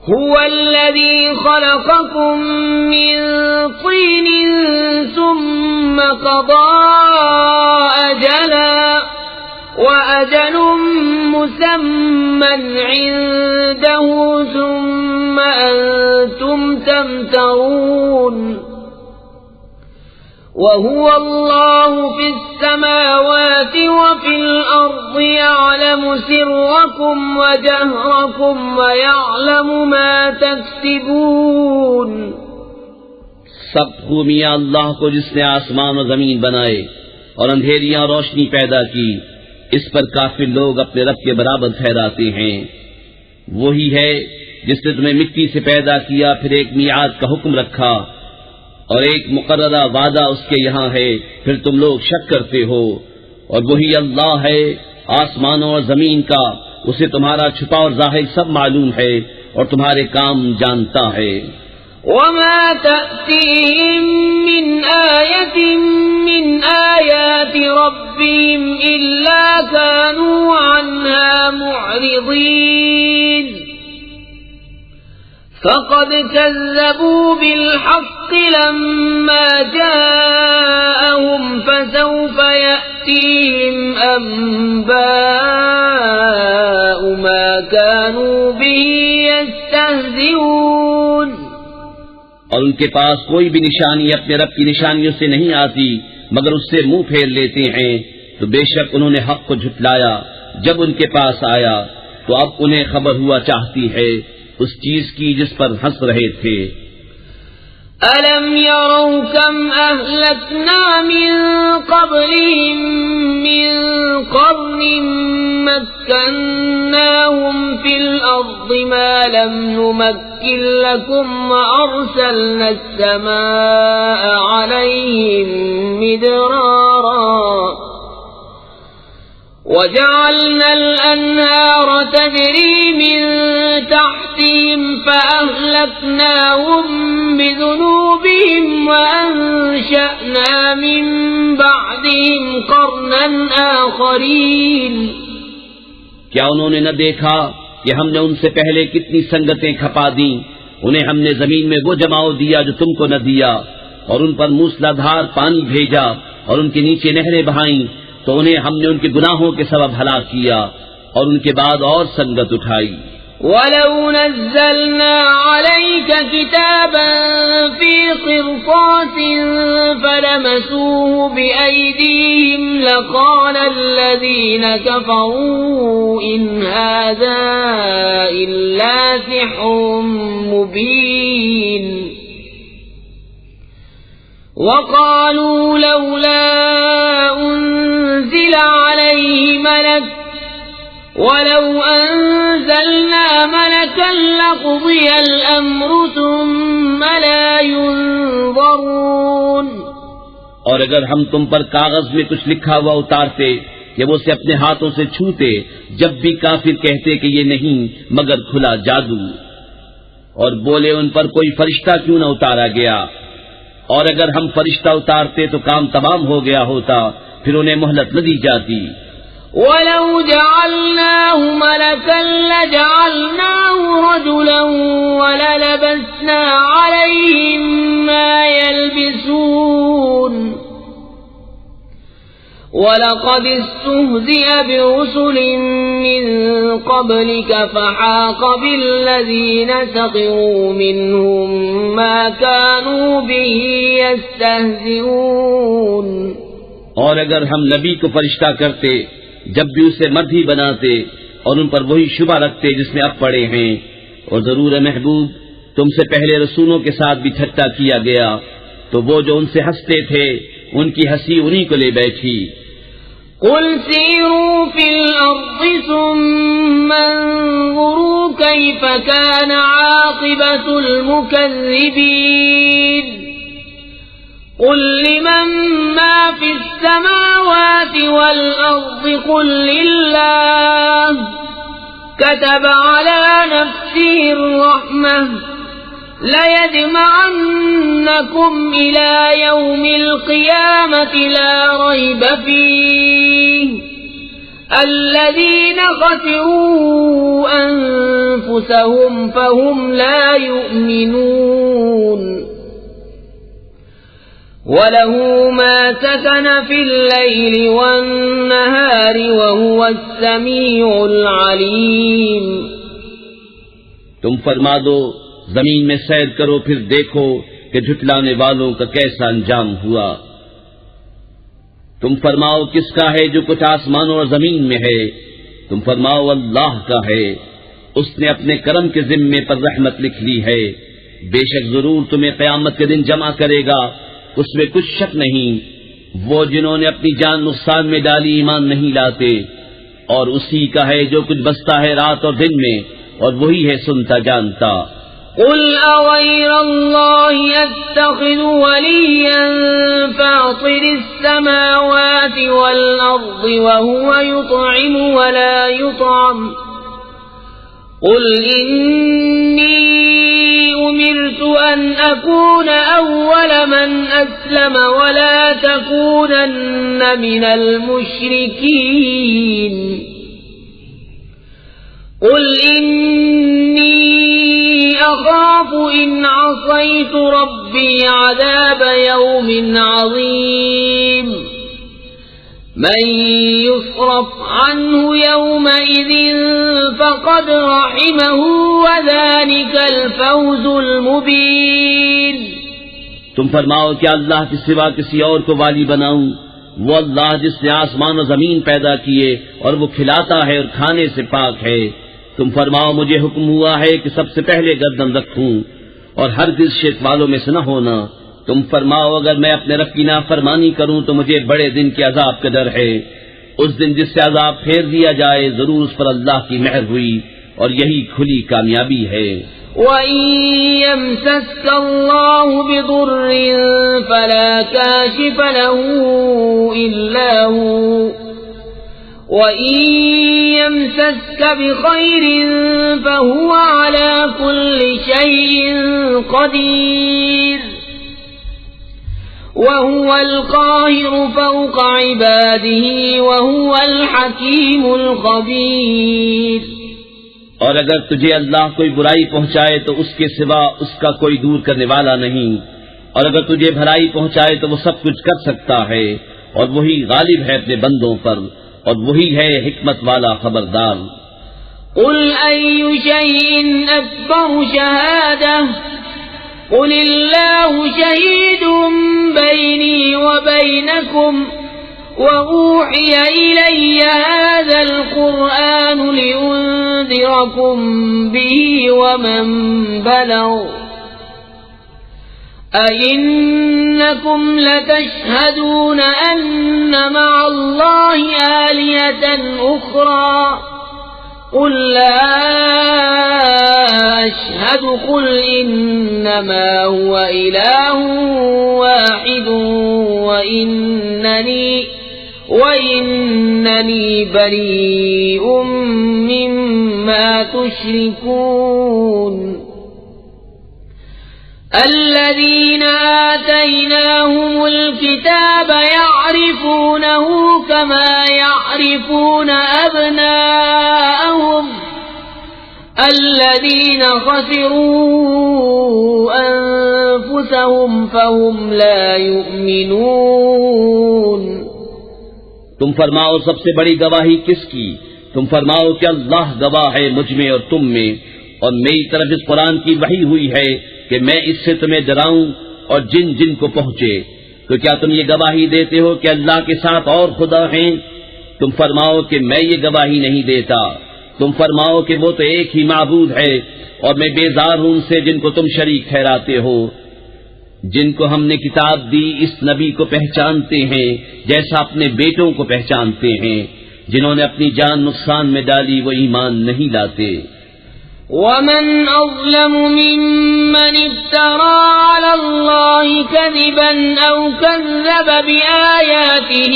هو الذی خلقکم من طین ثم قضى أجلا وأجل مسمى عنده ثم أنتم تمترون وهو الله في السماوات وفي الأرض يعلم سركم وجهركم ويعلم ما تكسبون. سب خوبیاں اللہ کو جس نے آسمان و زمین بنائے اور اندھیریاں روشنی پیدا کی، اس پر کافر لوگ اپنے رب کے برابر ٹھہراتے ہیں. وہی ہے جس نے تمہیں مٹی سے پیدا کیا، پھر ایک میعاد کا حکم رکھا اور ایک مقررہ وعدہ اس کے یہاں ہے، پھر تم لوگ شک کرتے ہو. اور وہی اللہ ہے آسمانوں اور زمین کا، اسے تمہارا چھپا اور ظاہر سب معلوم ہے اور تمہارے کام جانتا ہے. وما تأتيهم من آية من آيات ربهم إلا كانوا عنها معرضين. فقد كذبوا بالحق لما جاءهم فسوف يأتيهم أنباء ما كانوا به يستهزئون. اور ان کے پاس کوئی بھی نشانی اپنے رب کی نشانیوں سے نہیں آتی مگر اس سے منہ پھیر لیتے ہیں. تو بے شک انہوں نے حق کو جھٹلایا جب ان کے پاس آیا، تو اب انہیں خبر ہوا چاہتی ہے اس چیز کی جس پر ہنس رہے تھے. أَلَمْ يَرَوْا كَمْ أَهْلَكْنَا مِنْ قَبْلِهِمْ مِنْ قَرْنٍ مَكَّنَّاهُمْ فِي الْأَرْضِ مَا لَمْ نُمَكِّنْ لَكُمْ وَأَرْسَلْنَا السَّمَاءَ عَلَيْهِمْ مِدْرَارًا وَجَعَلْنَا الْأَنْهَارَ تَجْرِي مِنْ تَحْتِهِمْ فَأَهْلَكْنَاهُمْ بِذُنُوبِهِمْ وَأَنشَأْنَا مِنْ بَعْدِهِمْ قَرْنًا آخَرِينَ. کیا انہوں نے نہ دیکھا کہ ہم نے ان سے پہلے کتنی سنگتیں کھپا دیں؟ انہیں ہم نے زمین میں وہ جماؤ دیا جو تم کو نہ دیا، اور ان پر موسلادھار پانی بھیجا اور ان کے نیچے نہریں بہائیں، تو انہیں ہم نے ان کے گناہوں کے سبب ہلاک کیا اور ان کے بعد اور سنگت اٹھائی. وَلَوْ نَزَّلْنَا عَلَيْكَ كِتَابًا فِي قِرْطَاسٍ فَلَمَسُوهُ بِأَيْدِيهِمْ لَقَالَ الَّذِينَ كَفَرُوا إِنْ هَذَا إِلَّا سِحْرٌ مُبِينٌ. وَقَالُوا لَوْلَا أُنزِلَ عَلَيْهِ مَلَكٌ وَلَوْ أَنزَلْنَا مَلَكًا لَقُضِيَ الْأَمْرُ ثُمَّ لَا يُنظَرُونَ. اور اگر ہم تم پر کاغذ میں کچھ لکھا ہوا اتارتے کہ وہ اسے اپنے ہاتھوں سے چھوتے، جب بھی کافر کہتے کہ یہ نہیں مگر کھلا جادو، اور بولے ان پر کوئی فرشتہ کیوں نہ اتارا گیا. اور اگر ہم فرشتہ اتارتے تو کام تمام ہو گیا ہوتا، پھر انہیں مہلت نہ دی جاتی. وَلَوْ جَعَلْنَاهُ مَلَكًا لَجَعَلْنَاهُ رَجُلًا وَلَلَبَسْنَا عَلَيْهِمْ مَا يَلْبِسُونَ. وَلَقَدِ اسْتُهْزِئَ بِرُسُلٍ مِّن قَبْلِكَ فَحَاقَ بِالَّذِينَ سَخِرُوا مِنْهُمْ مَا كَانُوا بِهِ يَسْتَهْزِئُونَ. اور اگر ہم نبی کو فرشتہ کرتے جب بھی اسے مرد ہی بناتے اور ان پر وہی شبہ رکھتے جس میں اب پڑے ہیں، اور ضرور محبوب تم سے پہلے رسولوں کے ساتھ بھی ٹھٹا کیا گیا، تو وہ جو ان سے ہنستے تھے ان کی ہنسی انہی کو لے بیٹھی. قُلْ سِيرُوا فِي الْأَرْضِ ثُمَّ انظُرُوا كَيْفَ كَانَ عَاقِبَةُ الْمُكَذِّبِينَ. قُلْ لِمَن مَّا فِي السَّمَاوَاتِ وَالْأَرْضِ قُل لِّلَّهِ كَتَبَ عَلَى نَفْسِهِ الرَّحْمَةَ لَيَجْمَعَنَّكُمْ إِلَى يَوْمِ الْقِيَامَةِ لَا رَيْبَ فِيهِ الَّذِينَ خَسِرُوا أَنفُسَهُمْ فَهُمْ لَا يُؤْمِنُونَ. وَلَهُ مَا سَكَنَ فِي اللَّيْلِ وَالنَّهَارِ وَهُوَ السَّمِيعُ الْعَلِيمُ۔ تم فرما دو زمین میں سیر کرو پھر دیکھو کہ جھٹلانے والوں کا کیسا انجام ہوا۔ تم فرماؤ کس کا ہے جو کچھ آسمانوں اور زمین میں ہے؟ تم فرماؤ اللہ کا ہے، اس نے اپنے کرم کے ذمے پر رحمت لکھ لی ہے، بے شک ضرور تمہیں قیامت کے دن جمع کرے گا، اس میں کچھ شک نہیں۔ وہ جنہوں نے اپنی جان نقصان میں ڈالی ایمان نہیں لاتے، اور اسی کا ہے جو کچھ بستا ہے رات اور دن میں، اور وہی ہے سنتا جانتا۔ قل أغير الله أتخذ وليا فاطر السماوات والأرض وهو يطعم ولا يطعم قل إني أمرت أن أكون أول من أسلم ولا تكونن من المشركين قل إني أخاف إن عصيت ربي عذاب يوم عظيم من يصرف عنه يومئذ فقد رحمه وذلك الفوز المبين۔ تم فرماؤ کیا اللہ کے سوا کسی اور کو والی بناؤں؟ وہ اللہ جس نے آسمان و زمین پیدا کیے اور وہ کھلاتا ہے اور کھانے سے پاک ہے۔ تم فرماؤ مجھے حکم ہوا ہے کہ سب سے پہلے گردن رکھوں اور ہرگز شرک والوں میں سے نہ ہونا۔ تم فرماؤ اگر میں اپنے رب کی نافرمانی کروں تو مجھے بڑے دن کے عذاب کا ڈر ہے، اس دن جس سے عذاب پھیر دیا جائے، ضرور اس پر اللہ کی مہر ہوئی اور یہی کھلی کامیابی ہے۔ وَإِن يَمْسَسْكَ اللَّهُ بِضُرٍّ فَلَا كَاشِفَ لَهُ إِلَّا هُوَ وَإِن يَمْسَسْكَ بِخَيْرٍ فَهُوَ عَلَى كُلِّ شَيْءٍ قَدِيرٌ وَهُوَ الْقَاهِرُ فَوْقَ عِبَادِهِ وَهُوَ الْحَكِيمُ الْخَبِيرُ۔ اور اگر تجھے اللہ کوئی برائی پہنچائے تو اس کے سوا اس کا کوئی دور کرنے والا نہیں، اور اگر تجھے بھلائی پہنچائے تو وہ سب کچھ کر سکتا ہے، اور وہی غالب ہے اپنے بندوں پر، اور وہی ہے حکمت والا خبردار۔ قل أي شيء أكبر شهادة قل الله شهيد بيني وبينكم وأوحي إلي هذا القرآن لأنذركم به ومن بلغ أئنكم لتشهدون أن مع الله آلهة أخرى قل لا أشهد قل إنما هو إله واحد وإنني بريء مما تشركون۔ الذين آتيناهم الكتاب يعرفونه كما يعرفون أبناءهم الذين خسروا أنفسهم فهم لا يؤمنون۔ تم فرماؤ سب سے بڑی گواہی کس کی؟ تم فرماؤ کہ اللہ گواہ ہے مجھ میں اور تم میں، اور میری طرف اس قرآن کی وحی ہوئی ہے کہ میں اس سے تمہیں ڈراؤں اور جن جن کو پہنچے۔ تو کیا تم یہ گواہی دیتے ہو کہ اللہ کے ساتھ اور خدا ہیں؟ تم فرماؤ کہ میں یہ گواہی نہیں دیتا۔ تم فرماؤ کہ وہ تو ایک ہی معبود ہے، اور میں بیزار ہوں ان سے جن کو تم شریک ٹھہراتے ہو۔ جن کو ہم نے کتاب دی اس نبی کو پہچانتے ہیں جیسا اپنے بیٹوں کو پہچانتے ہیں، جنہوں نے اپنی جان نقصان میں ڈالی وہ ایمان نہیں لاتے۔ ومن أظلم ممن افترى على الله كذبا أو كذب بآياته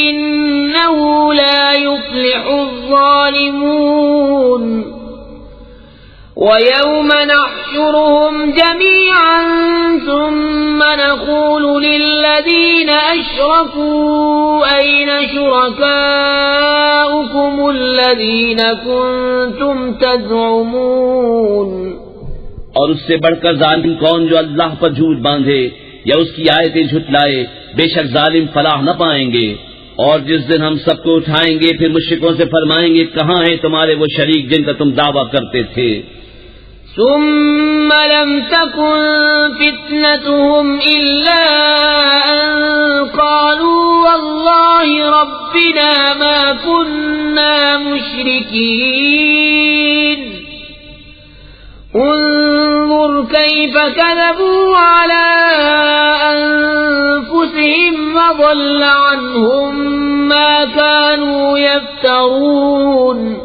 إنه لا يفلح الظالمون۔ ويوم نحشرهم جميعا ثم نقول للذين أشركوا أين شركاؤكم الذين كنتم تزعمون۔ اور اس سے بڑھ کر ظالم کون جو اللہ پر جھوٹ باندھے، یا اس کی آیتیں جھٹلائے، بے شک ظالم فلاح نہ پائیں گے۔ اور جس دن ہم سب کو اٹھائیں گے پھر مشرکوں سے فرمائیں گے کہاں ہیں تمہارے وہ شریک جن کا تم دعویٰ کرتے تھے؟ ثم لم تكن فتنتهم إلا أن قالوا والله ربنا ما كنا مشركين انظر كيف كذبوا على أنفسهم وضل عنهم ما كانوا يفترون۔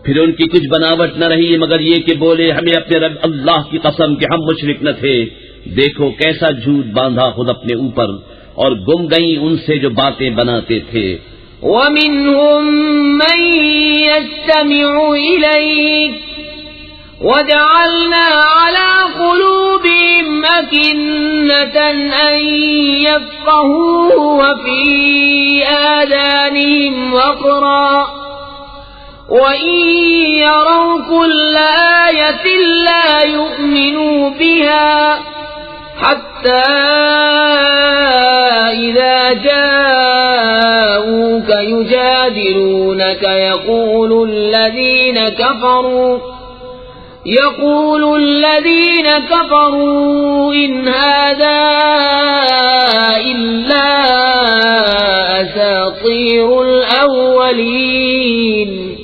پھر ان کی کچھ بناوٹ نہ رہی مگر یہ کہ بولے ہمیں اپنے رب اللہ کی قسم کہ ہم مشرک نہ تھے، دیکھو کیسا جھوٹ باندھا خود اپنے اوپر، اور گم گئیں ان سے جو باتیں بناتے تھے۔ وَمِنْهُمْ مَنْ يَسْتَمِعُ إِلَيْكَ وَجَعَلْنَا عَلَى قُلُوبِهِمْ أَكِنَّةً أَنْ يَفْقَهُوهُ وَفِي آذَانِهِمْ وَقْرًا وَإِنْ يَرَوْا كُلَّ آيَةٍ لَا يُؤْمِنُوا بِهَا حَتَّى إِذَا جَاءُوكَ يُجَادِلُونَكَ يقول الذين كفروا إن هذا إلا أساطير الأولين۔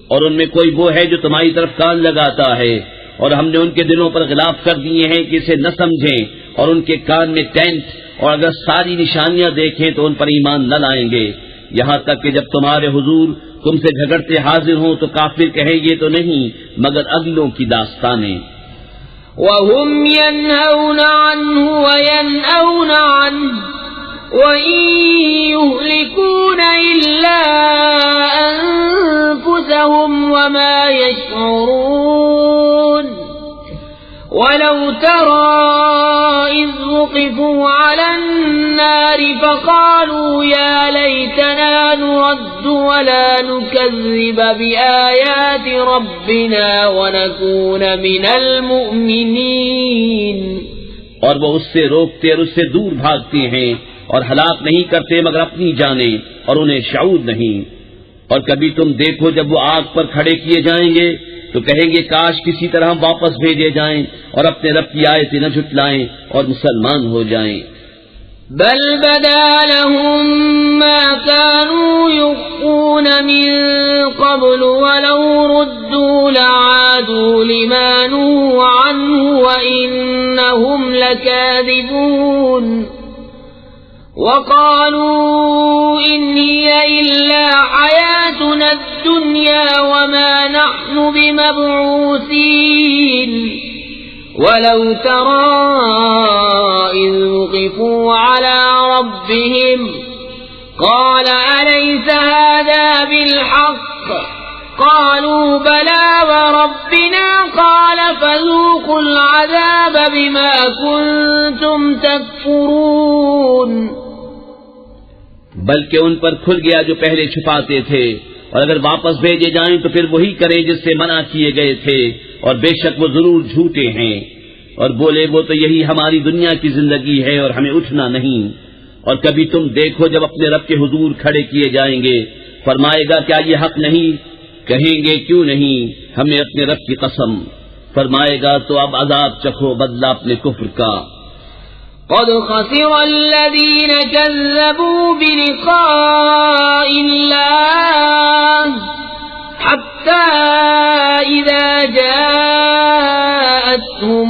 اور ان میں کوئی وہ ہے جو تمہاری طرف کان لگاتا ہے، اور ہم نے ان کے دلوں پر غلاف کر دیے ہیں کہ اسے نہ سمجھیں، اور ان کے کان میں ٹینٹ، اور اگر ساری نشانیاں دیکھیں تو ان پر ایمان نہ لائیں گے، یہاں تک کہ جب تمہارے حضور تم سے جھگڑتے حاضر ہوں تو کافر کہیں گے تو نہیں مگر اگلوں کی داستانیں۔ وَهُمْ يَنْهَوْنَ عَنْهُ وَيَنْأَوْنَ عَنْهُ وَإِنْ يُهْلِكُونَ إِلَّا أَنفُسَهُمْ وَمَا يَشْعُرُونَ۔ وَلَوْ تَرَى إِذْ وُقِفُوا عَلَى النَّارِ فَقَالُوا يَا لَيْتَنَا نُرَدُّ وَلَا نُكَذِّبَ بِآيَاتِ رَبِّنَا وَنَكُونَ مِنَ الْمُؤْمِنِينَ۔ اور وہ اس سے روکتے اور اس سے دور بھاگتے ہیں اور ہلاک نہیں کرتے مگر اپنی جانیں، اور انہیں شعور نہیں۔ اور کبھی تم دیکھو جب وہ آگ پر کھڑے کیے جائیں گے تو کہیں گے کاش کسی طرح ہم واپس بھیجے جائیں اور اپنے رب کی آیتیں نہ جھٹلائیں اور مسلمان ہو جائیں۔ بل بدا لهم ما كانوا يخفون من قبل ولو ردوا لعادوا لما نهوا عنه وإنهم لكاذبون۔ وقالوا إن هي إلا حياتنا الدنيا وما نحن بمبعوثين۔ ولو ترى إذ وقفوا على ربهم قال أليس هذا بالحق؟ قالوا بلى وربنا قال فذوقوا العذاب بما كنتم تكفرون۔ بلکہ ان پر کھل گیا جو پہلے چھپاتے تھے، اور اگر واپس بھیجے جائیں تو پھر وہی کریں جس سے منع کیے گئے تھے، اور بے شک وہ ضرور جھوٹے ہیں۔ اور بولے وہ تو یہی ہماری دنیا کی زندگی ہے اور ہمیں اٹھنا نہیں۔ اور کبھی تم دیکھو جب اپنے رب کے حضور کھڑے کیے جائیں گے فرمائے گا کیا یہ حق نہیں؟ کہیں گے کیوں نہیں، ہمیں اپنے رب کی قسم۔ فرمائے گا تو اب عذاب چکھو بدلہ اپنے کفر کا۔ قد خسر الذين كذبوا بلقاء الله حتى إذا جاءتهم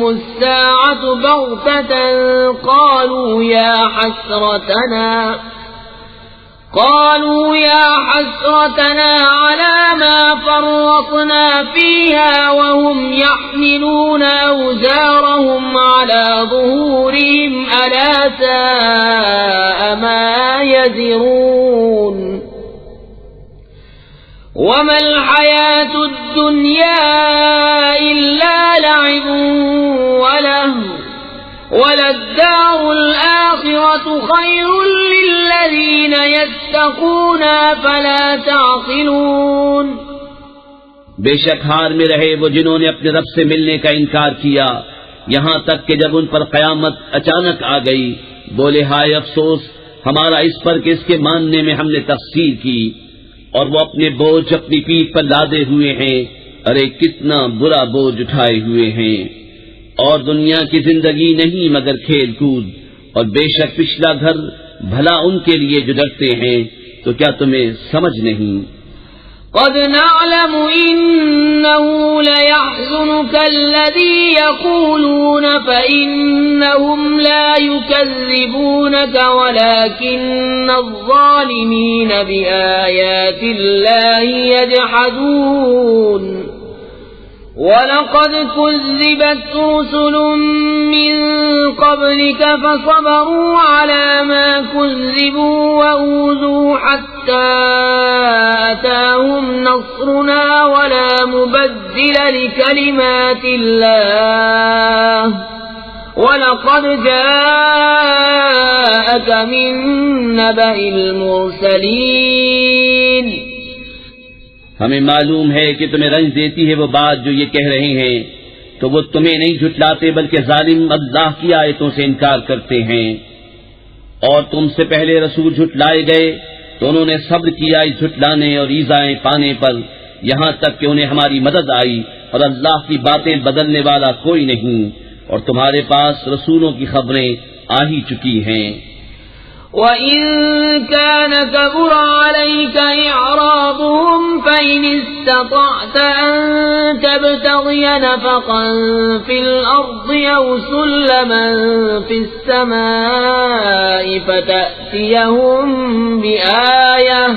الساعة بغتة قالوا يا حسرتنا على ما فرطنا فيها وهم يحملون أوزارهم على ظهورهم ألا ساء ما يزرون۔ وما الحياة الدنيا إلا لعب ولهو وللدار الآخرة خير للذين يتقون فلا تعقلون۔ بے شک ہار میں رہے وہ جنہوں نے اپنے رب سے ملنے کا انکار کیا، یہاں تک کہ جب ان پر قیامت اچانک آ گئی بولے ہائے افسوس ہمارا اس پر کہ اس کے ماننے میں ہم نے تقصیر کی، اور وہ اپنے بوجھ اپنی پیٹھ پر لادے ہوئے ہیں، ارے کتنا برا بوجھ اٹھائے ہوئے ہیں۔ اور دنیا کی زندگی نہیں مگر کھیل کود، اور بے شک پچھلا گھر بھلا ان کے لیے جو ڈرتے ہیں، تو کیا تمہیں سمجھ نہیں؟ قد نعلم إنه ليحزنك الذي يقولون فإنهم لا يكذبونك ولكن الظالمين بآيات الله يجحدون وَلَقَدْ كُذِّبَتْ رُسُلٌ مِّن قَبْلِكَ فَصَبَرُوا عَلَى مَا كُذِّبُوا وَأُوذُوا حَتَّى أَتَاهُمْ نَصْرُنَا وَلَا مُبَدِّلَ لِكَلِمَاتِ اللَّهِ وَلَقَدْ جَاءَكَ مِن نَّبَإِ الْمُرْسَلِينَ۔ ہمیں معلوم ہے کہ تمہیں رنج دیتی ہے وہ بات جو یہ کہہ رہے ہیں، تو وہ تمہیں نہیں جھٹلاتے بلکہ ظالم اللہ کی آیتوں سے انکار کرتے ہیں۔ اور تم سے پہلے رسول جھٹلائے گئے تو انہوں نے صبر کیا اس جھٹلانے اور ایذائیں پانے پر، یہاں تک کہ انہیں ہماری مدد آئی، اور اللہ کی باتیں بدلنے والا کوئی نہیں، اور تمہارے پاس رسولوں کی خبریں آ ہی چکی ہیں۔ وَإِن كَانَ كَبُرَ عَلَيْكَ إِعْرَاضُهُمْ فَإِنِ اسْتَطَعْتَ أَن تَبْتَغِيَ نَفَقًا فِي الْأَرْضِ أَوْ سُلَّمًا فِي السَّمَاءِ فَتَأْتِيَهُم بِآيَةٍ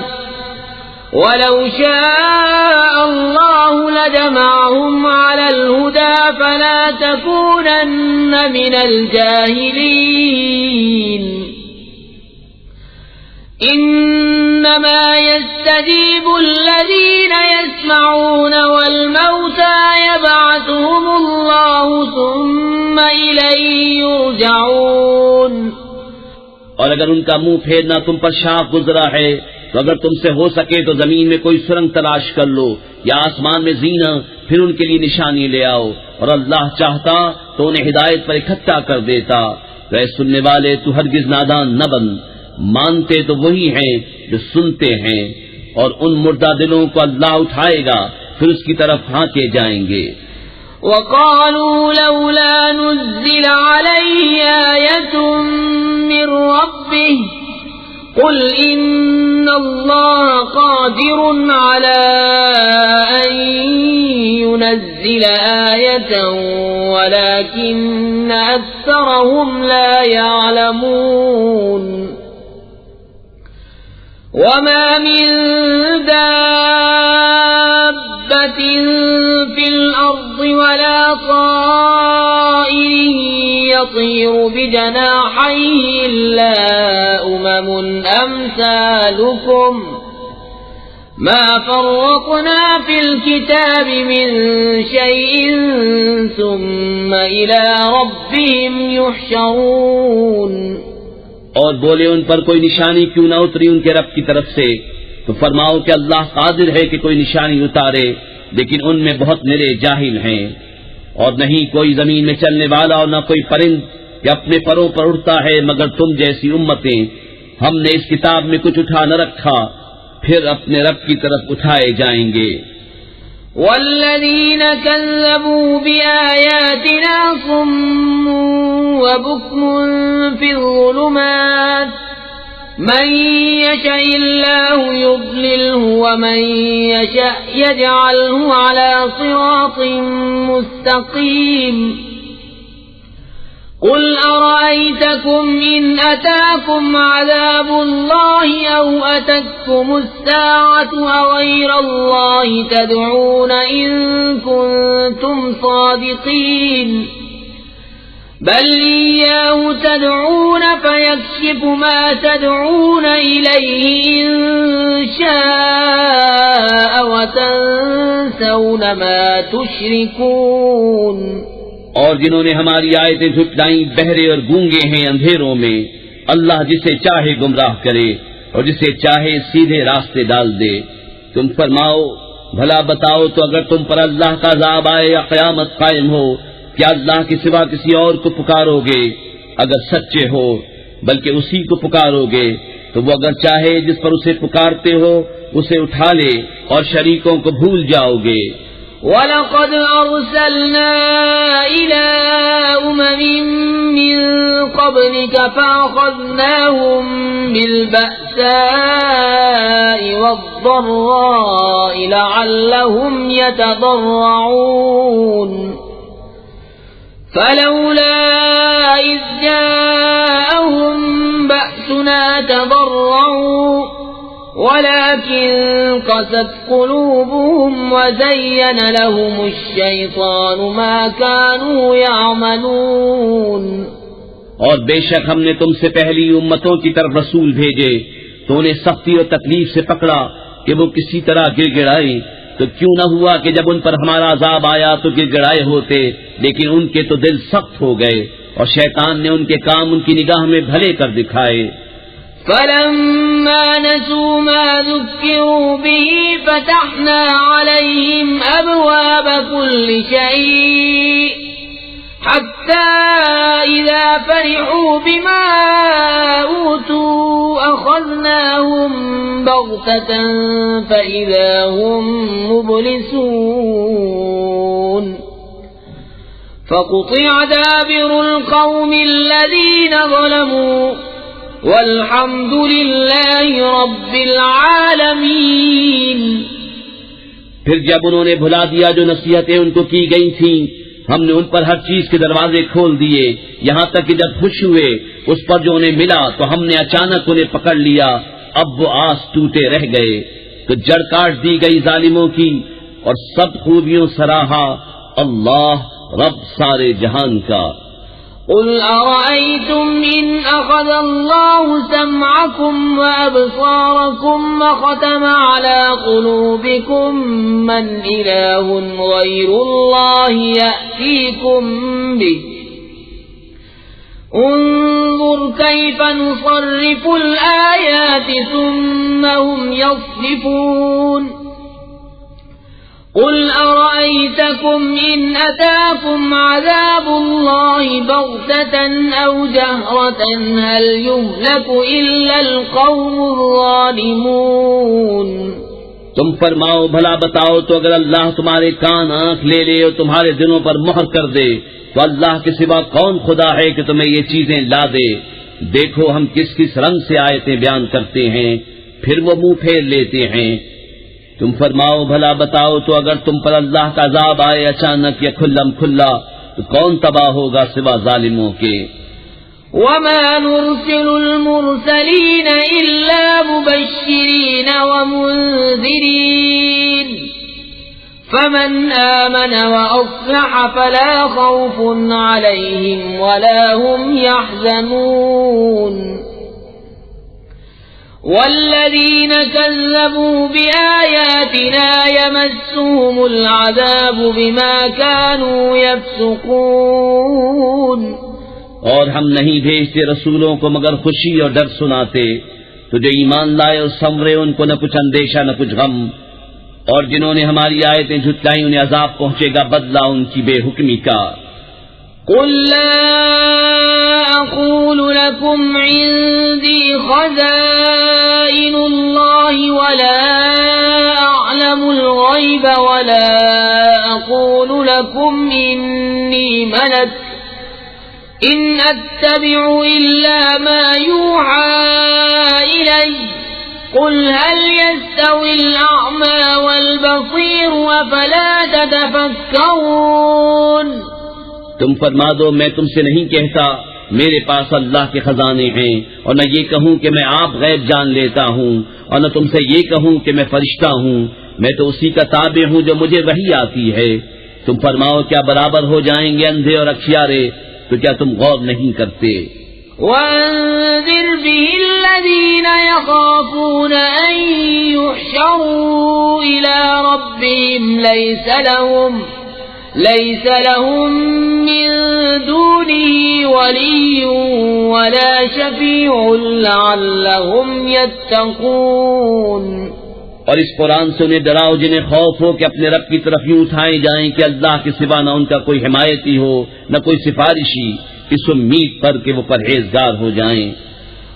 وَلَوْ شَاءَ اللَّهُ لَجَمَعَهُمْ عَلَى الْهُدَى فَلَا تَكُونَنَّ مِنَ الْجَاهِلِينَ۔ انما يستجيب الذين يسمعون والموتى يبعثهم الله ثم إليه يرجعون۔ اور اگر ان کا منہ پھیرنا تم پر شاق گزرا ہے تو اگر تم سے ہو سکے تو زمین میں کوئی سرنگ تلاش کر لو یا آسمان میں زینہ، پھر ان کے لیے نشانی لے آؤ، اور اللہ چاہتا تو انہیں ہدایت پر اکٹھا کر دیتا۔ تو اے سننے والے تو ہرگز نادان نہ بن، مانتے تو وہی ہیں جو سنتے ہیں، اور ان مردہ دلوں کو اللہ اٹھائے گا پھر اس کی طرف ہانکے جائیں گے۔ وَقَالُوا لَوْلَا نُزِّلَ عَلَيْهِ آيَةٌ مِّن رَّبِّهِ قُلْ إِنَّ اللَّهَ قَادِرٌ عَلَىٰ أَن يُنَزِّلَ آيَةً وَلَٰكِنَّ أَكْثَرَهُمْ لَا يَعْلَمُونَ۔ وَمَا مِن دَابَّةٍ فِي الْأَرْضِ وَلَا طَائِرٍ يَطِيرُ بِجَنَاحَيْهِ إِلَّا أُمَمٌ أَمْثَالُكُمْ مَا فَرَّطْنَا فِي الْكِتَابِ مِن شَيْءٍ ثُمَّ إِلَىٰ رَبِّهِمْ يُحْشَرُونَ۔ اور بولے ان پر کوئی نشانی کیوں نہ اتری ان کے رب کی طرف سے، تو فرماؤ کہ اللہ قادر ہے کہ کوئی نشانی اتارے، لیکن ان میں بہت نرے جاہل ہیں۔ اور نہیں کوئی زمین میں چلنے والا اور نہ کوئی پرند کہ اپنے پروں پر اڑتا ہے مگر تم جیسی امتیں، ہم نے اس کتاب میں کچھ اٹھا نہ رکھا، پھر اپنے رب کی طرف اٹھائے جائیں گے۔ والذین کذبوا بآیاتنا صم وبکم فی الظلمات من یشاء اللہ یضللہ ومن یشاء یجعلہ علی صراط مستقیم۔ قل أرأيتكم إن أتاكم عذاب الله أو أتتكم الساعة أغير الله تدعون إن كنتم صادقين بل إياه تدعون فيكشف ما تدعون إليه إن شاء وتنسون ما تشركون۔ اور جنہوں نے ہماری آیتیں جھٹلائیں بہرے اور گونگے ہیں اندھیروں میں، اللہ جسے چاہے گمراہ کرے اور جسے چاہے سیدھے راستے ڈال دے۔ تم فرماؤ بھلا بتاؤ تو اگر تم پر اللہ کا عذاب آئے یا قیامت قائم ہو، کیا اللہ کے سوا کسی اور کو پکارو گے اگر سچے ہو؟ بلکہ اسی کو پکارو گے تو وہ اگر چاہے جس پر اسے پکارتے ہو اسے اٹھا لے اور شریکوں کو بھول جاؤ گے۔ وَلَقَدْ أَرْسَلْنَا إِلَىٰ أُمَمٍ مِّن قَبْلِكَ فَأَخَذْنَاهُم بِالْبَأْسَاءِ وَالضَّرَّاءِ لَعَلَّهُمْ يَتَضَرَّعُونَ فَلَوْلَا إِذْ جَاءَهُم بَأْسُنَا تَضَرَّعُوا ولكن قست قلوبهم وزين لهم الشيطان ما كانوا يعملون۔ اور بے شک ہم نے تم سے پہلی امتوں کی طرف رسول بھیجے تو انہیں سختی اور تکلیف سے پکڑا کہ وہ کسی طرح گر گڑائیں، تو کیوں نہ ہوا کہ جب ان پر ہمارا عذاب آیا تو گر گڑائے ہوتے، لیکن ان کے تو دل سخت ہو گئے اور شیطان نے ان کے کام ان کی نگاہ میں بھلے کر دکھائے۔ فَلَمَّا نَسُوا مَا ذُكِّرُوا بِهِ فَتَحْنَا عَلَيْهِمْ أَبْوَابَ كُلِّ شَيْءٍ حَتَّى إِذَا فَرِحُوا بِمَا أُوتُوا أَخَذْنَاهُمْ بَغْتَةً فَإِذَا هُمْ مُبْلِسُونَ فَقُطِعَ دَابِرُ الْقَوْمِ الَّذِينَ ظَلَمُوا والحمد للہ رب العالمین۔ پھر جب انہوں نے بھلا دیا جو نصیحتیں ان کو کی گئی تھیں، ہم نے ان پر ہر چیز کے دروازے کھول دیے، یہاں تک کہ جب خوش ہوئے اس پر جو انہیں ملا تو ہم نے اچانک انہیں پکڑ لیا، اب وہ آس ٹوٹے رہ گئے، تو جڑ کاٹ دی گئی ظالموں کی اور سب خوبیوں سراہا اللہ رب سارے جہان کا۔ قل أرأيتم إن أخذ الله سمعكم وأبصاركم وختم على قلوبكم من إله غير الله يأتيكم به انظر كيف نصرف الآيات ثم هم يصدفون قل أرأيتكم إن أتاكم عذاب الله بغتة أو جهرة هل يهلك إلا القوم الظالمون۔ تم فرماؤ بھلا بتاؤ تو اگر اللہ تمہارے کان آنکھ لے لے اور تمہارے دلوں پر مہر کر دے تو اللہ کے سوا کون خدا ہے کہ تمہیں یہ چیزیں لا دے؟ دیکھو ہم کس کس رنگ سے آیتیں بیان کرتے ہیں پھر وہ منہ پھیر لیتے ہیں۔ تم فرماؤ بھلا بتاؤ تو اگر تم پر اللہ کا عذاب آئے اچانک یا کھلم کھلا تو کون تباہ ہوگا سوا ظالموں کے۔ وما نرسل المرسلين إلا مبشرين ومنذرين فمن آمن وأصلح فلا خوف عليهم ولا هم يحزنون والذين كذبوا بآياتنا يمسهم العذاب بما كانوا يفسقون۔ اور ہم نہیں بھیجتے رسولوں کو مگر خوشی اور ڈر سناتے، تو جو ایمان لائے اور سنورے ان کو نہ کچھ اندیشہ نہ کچھ غم، اور جنہوں نے ہماری آیتیں جھٹلائیں انہیں عذاب پہنچے گا بدلہ ان کی بے حکمی کا۔ قل لا أقول لكم عندي خزائن الله ولا أعلم الغيب ولا أقول لكم إني ملك إن أتبع إلا ما يوحى إلي قل هل يستوي الأعمى والبصير أفلا تتفكرون۔ تم فرما دو میں تم سے نہیں کہتا میرے پاس اللہ کے خزانے ہیں، اور نہ یہ کہوں کہ میں آپ غیب جان لیتا ہوں، اور نہ تم سے یہ کہوں کہ میں فرشتہ ہوں، میں تو اسی کا تابع ہوں جو مجھے وحی آتی ہے۔ تم فرماؤ کیا برابر ہو جائیں گے اندھے اور اکھیارے؟ تو کیا تم غور نہیں کرتے؟ وَأَنذِرْ بِهِ الَّذِينَ يَخَافُونَ أَن يُحْشَرُوا إِلَى رَبِّهِمْ لَيْسَ لَهُم مِّن دُونِهِ وَلِيٌّ وَلَا شَفِيعٌ لَعَلَّهُمْ يَتَّقُونَ۔ اور اس قرآن سے انہیں ڈراؤ جنہیں خوف ہو کہ اپنے رب کی طرف یوں اٹھائے جائیں کہ اللہ کے سوا نہ ان کا کوئی حمایتی ہو نہ کوئی سفارشی، اس امید پر کہ وہ پرہیزگار ہو جائیں۔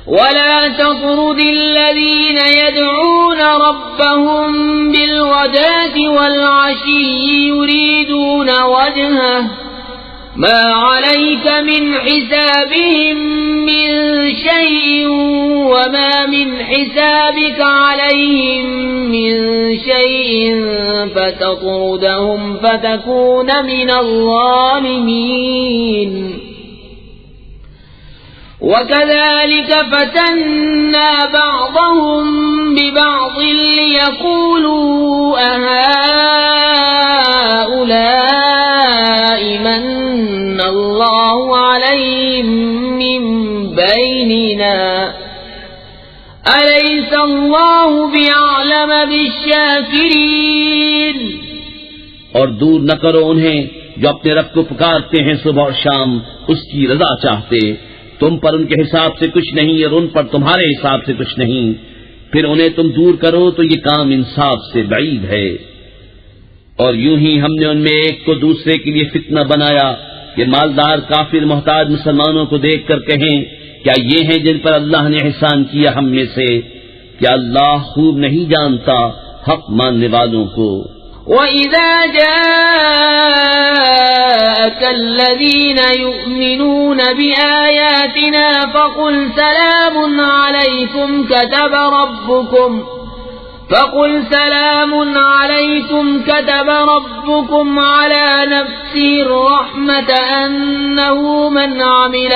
ولا تطرد الذين يدعون ربهم بالغداة والعشي يريدون وجهه ما عليك من حسابهم من شيء وما من حسابك عليهم من شيء فتطردهم فتكون من الظالمين وكذلك فتنا بعضهم ببعض ليقولوا أهؤلاء من الله عليهم من بيننا أليس الله بأعلم بالشاكرين۔ اور دور نہ کرو انہیں جو اپنے رب کو پکارتے ہیں صبح اور شام اس کی رضا چاہتے، تم پر ان کے حساب سے کچھ نہیں اور ان پر تمہارے حساب سے کچھ نہیں، پھر انہیں تم دور کرو تو یہ کام انصاف سے بعید ہے۔ اور یوں ہی ہم نے ان میں ایک کو دوسرے کے لیے فتنہ بنایا، یہ مالدار کافر محتاج مسلمانوں کو دیکھ کر کہیں کیا یہ ہیں جن پر اللہ نے احسان کیا ہم میں سے؟ کیا اللہ خوب نہیں جانتا حق ماننے والوں کو؟ وَإِذَا جَاءَكَ الَّذِينَ يُؤْمِنُونَ بِآيَاتِنَا فَقُلْ سَلَامٌ عَلَيْكُمْ كَتَبَ رَبُّكُمْ عَلَى نَفْسِهِ الرَّحْمَةَ أَنَّهُ مَنْ عَمِلَ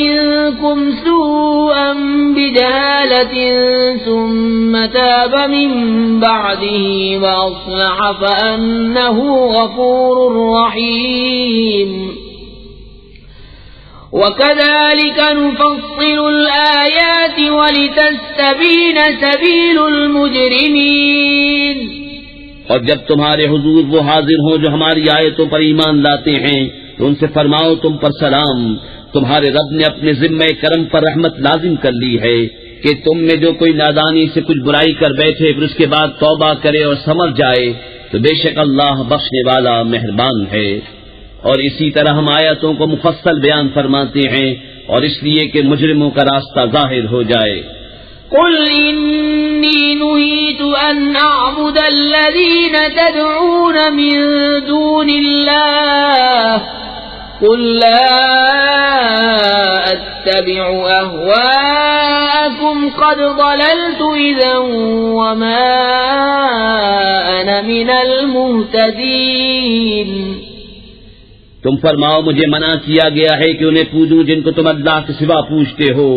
منكم سوءا بجهالة ثم تاب من بعده وأصلح فأنه غفور رحيم وكذلك نفصل الآيات ولتستبين سبيل المجرمين۔ اور جب تمہارے حضور وہ حاضر ہوں جو ہماری آیتوں پر ایمان لاتے ہیں تو ان سے فرماؤ تم پر سلام، تمہارے رب نے اپنے ذمہ کرم پر رحمت لازم کر لی ہے کہ تم میں جو کوئی نادانی سے کچھ برائی کر بیٹھے پھر اس کے بعد توبہ کرے اور سمجھ جائے تو بے شک اللہ بخشنے والا مہربان ہے۔ اور اسی طرح ہم آیتوں کو مفصل بیان فرماتے ہیں اور اس لیے کہ مجرموں کا راستہ ظاہر ہو جائے۔ قل إني نهيت أن أعبد الذين تدعون من دون الله قل لا أتبع أهواءكم قد ضللت إذا وما أنا من المهتدين۔ تم فرماؤ مجھے منع کیا گیا ہے کہ انہیں پوجوں جن کو تم اللہ کے سوا پوجتے ہو،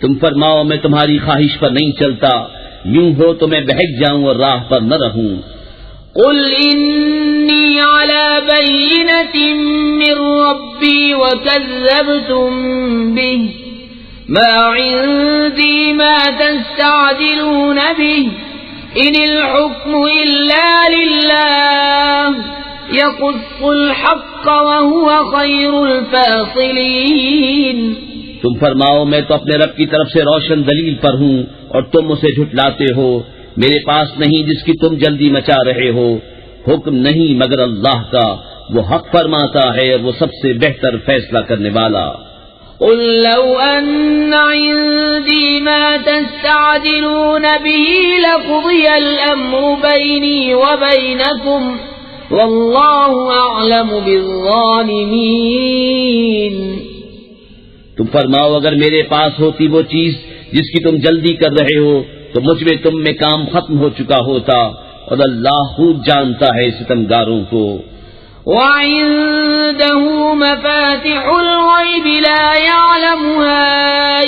تم فرماؤ میں تمہاری خواہش پر نہیں چلتا، یوں ہو تو میں بہک جاؤں اور راہ پر نہ رہوں۔ قل انی علی بینۃ من ربی وکذبتم به ما عندی ما تستعجلون به ان الحکم الا للہ یقص الحق وهو خیر الفاصلین۔ تم فرماؤ میں تو اپنے رب کی طرف سے روشن دلیل پر ہوں اور تم اسے جھٹلاتے ہو، میرے پاس نہیں جس کی تم جلدی مچا رہے ہو، حکم نہیں مگر اللہ کا، وہ حق فرماتا ہے اور وہ سب سے بہتر فیصلہ کرنے والا۔ قل لو ان عندي ما تستعجلون به لقضي الامر بيني وبينكم والله اعلم بالظالمين۔ تم فرماؤ اگر میرے پاس ہوتی وہ چیز جس کی تم جلدی کر رہے ہو تو مجھ میں تم میں کام ختم ہو چکا ہوتا، اور اللہ خوب جانتا ہے ستمگاروں کو۔ وعنده مفاتح الغيب لا يعلمها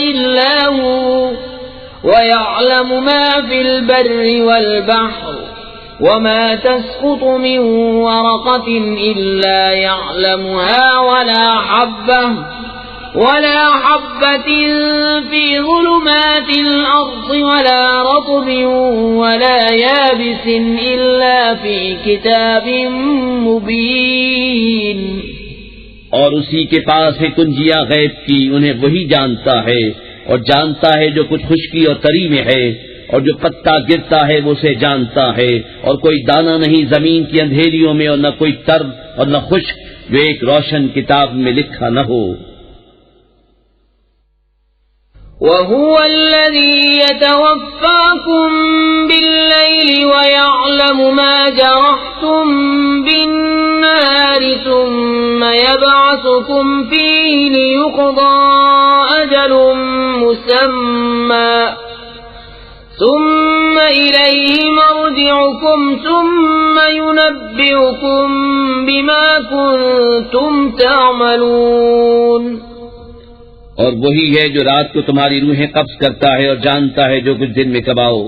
إلا هو ويعلم ما في البر والبحر وما تسقط من ورقة إلا يعلمها ولا حبة في ظلمات الأرض ولا رطب ولا يابس إلا في كتاب مبين۔ اور اسی کے پاس ہے کنجیاں غیب کی، انہیں وہی جانتا ہے، اور جانتا ہے جو کچھ خشکی اور تری میں ہے، اور جو پتا گرتا ہے وہ اسے جانتا ہے، اور کوئی دانہ نہیں زمین کی اندھیریوں میں، اور نہ کوئی تر اور نہ خشک جو ایک روشن کتاب میں لکھا نہ ہو۔ وَهُوَ الَّذِي يَتَوَفَّاكُم بِاللَّيْلِ وَيَعْلَمُ مَا جَرَحْتُم بِالنَّهَارِ ثُمَّ يَبْعَثُكُمْ فِيهِ لِيُقْضَىٰ أَجَلٌ مُّسَمًّى ثم إليه مرجعكم ثم ينبئكم بما كنتم تعملون۔ اور وہی ہے جو رات کو تمہاری روحیں قبض کرتا ہے اور جانتا ہے جو کچھ دن میں کماؤ،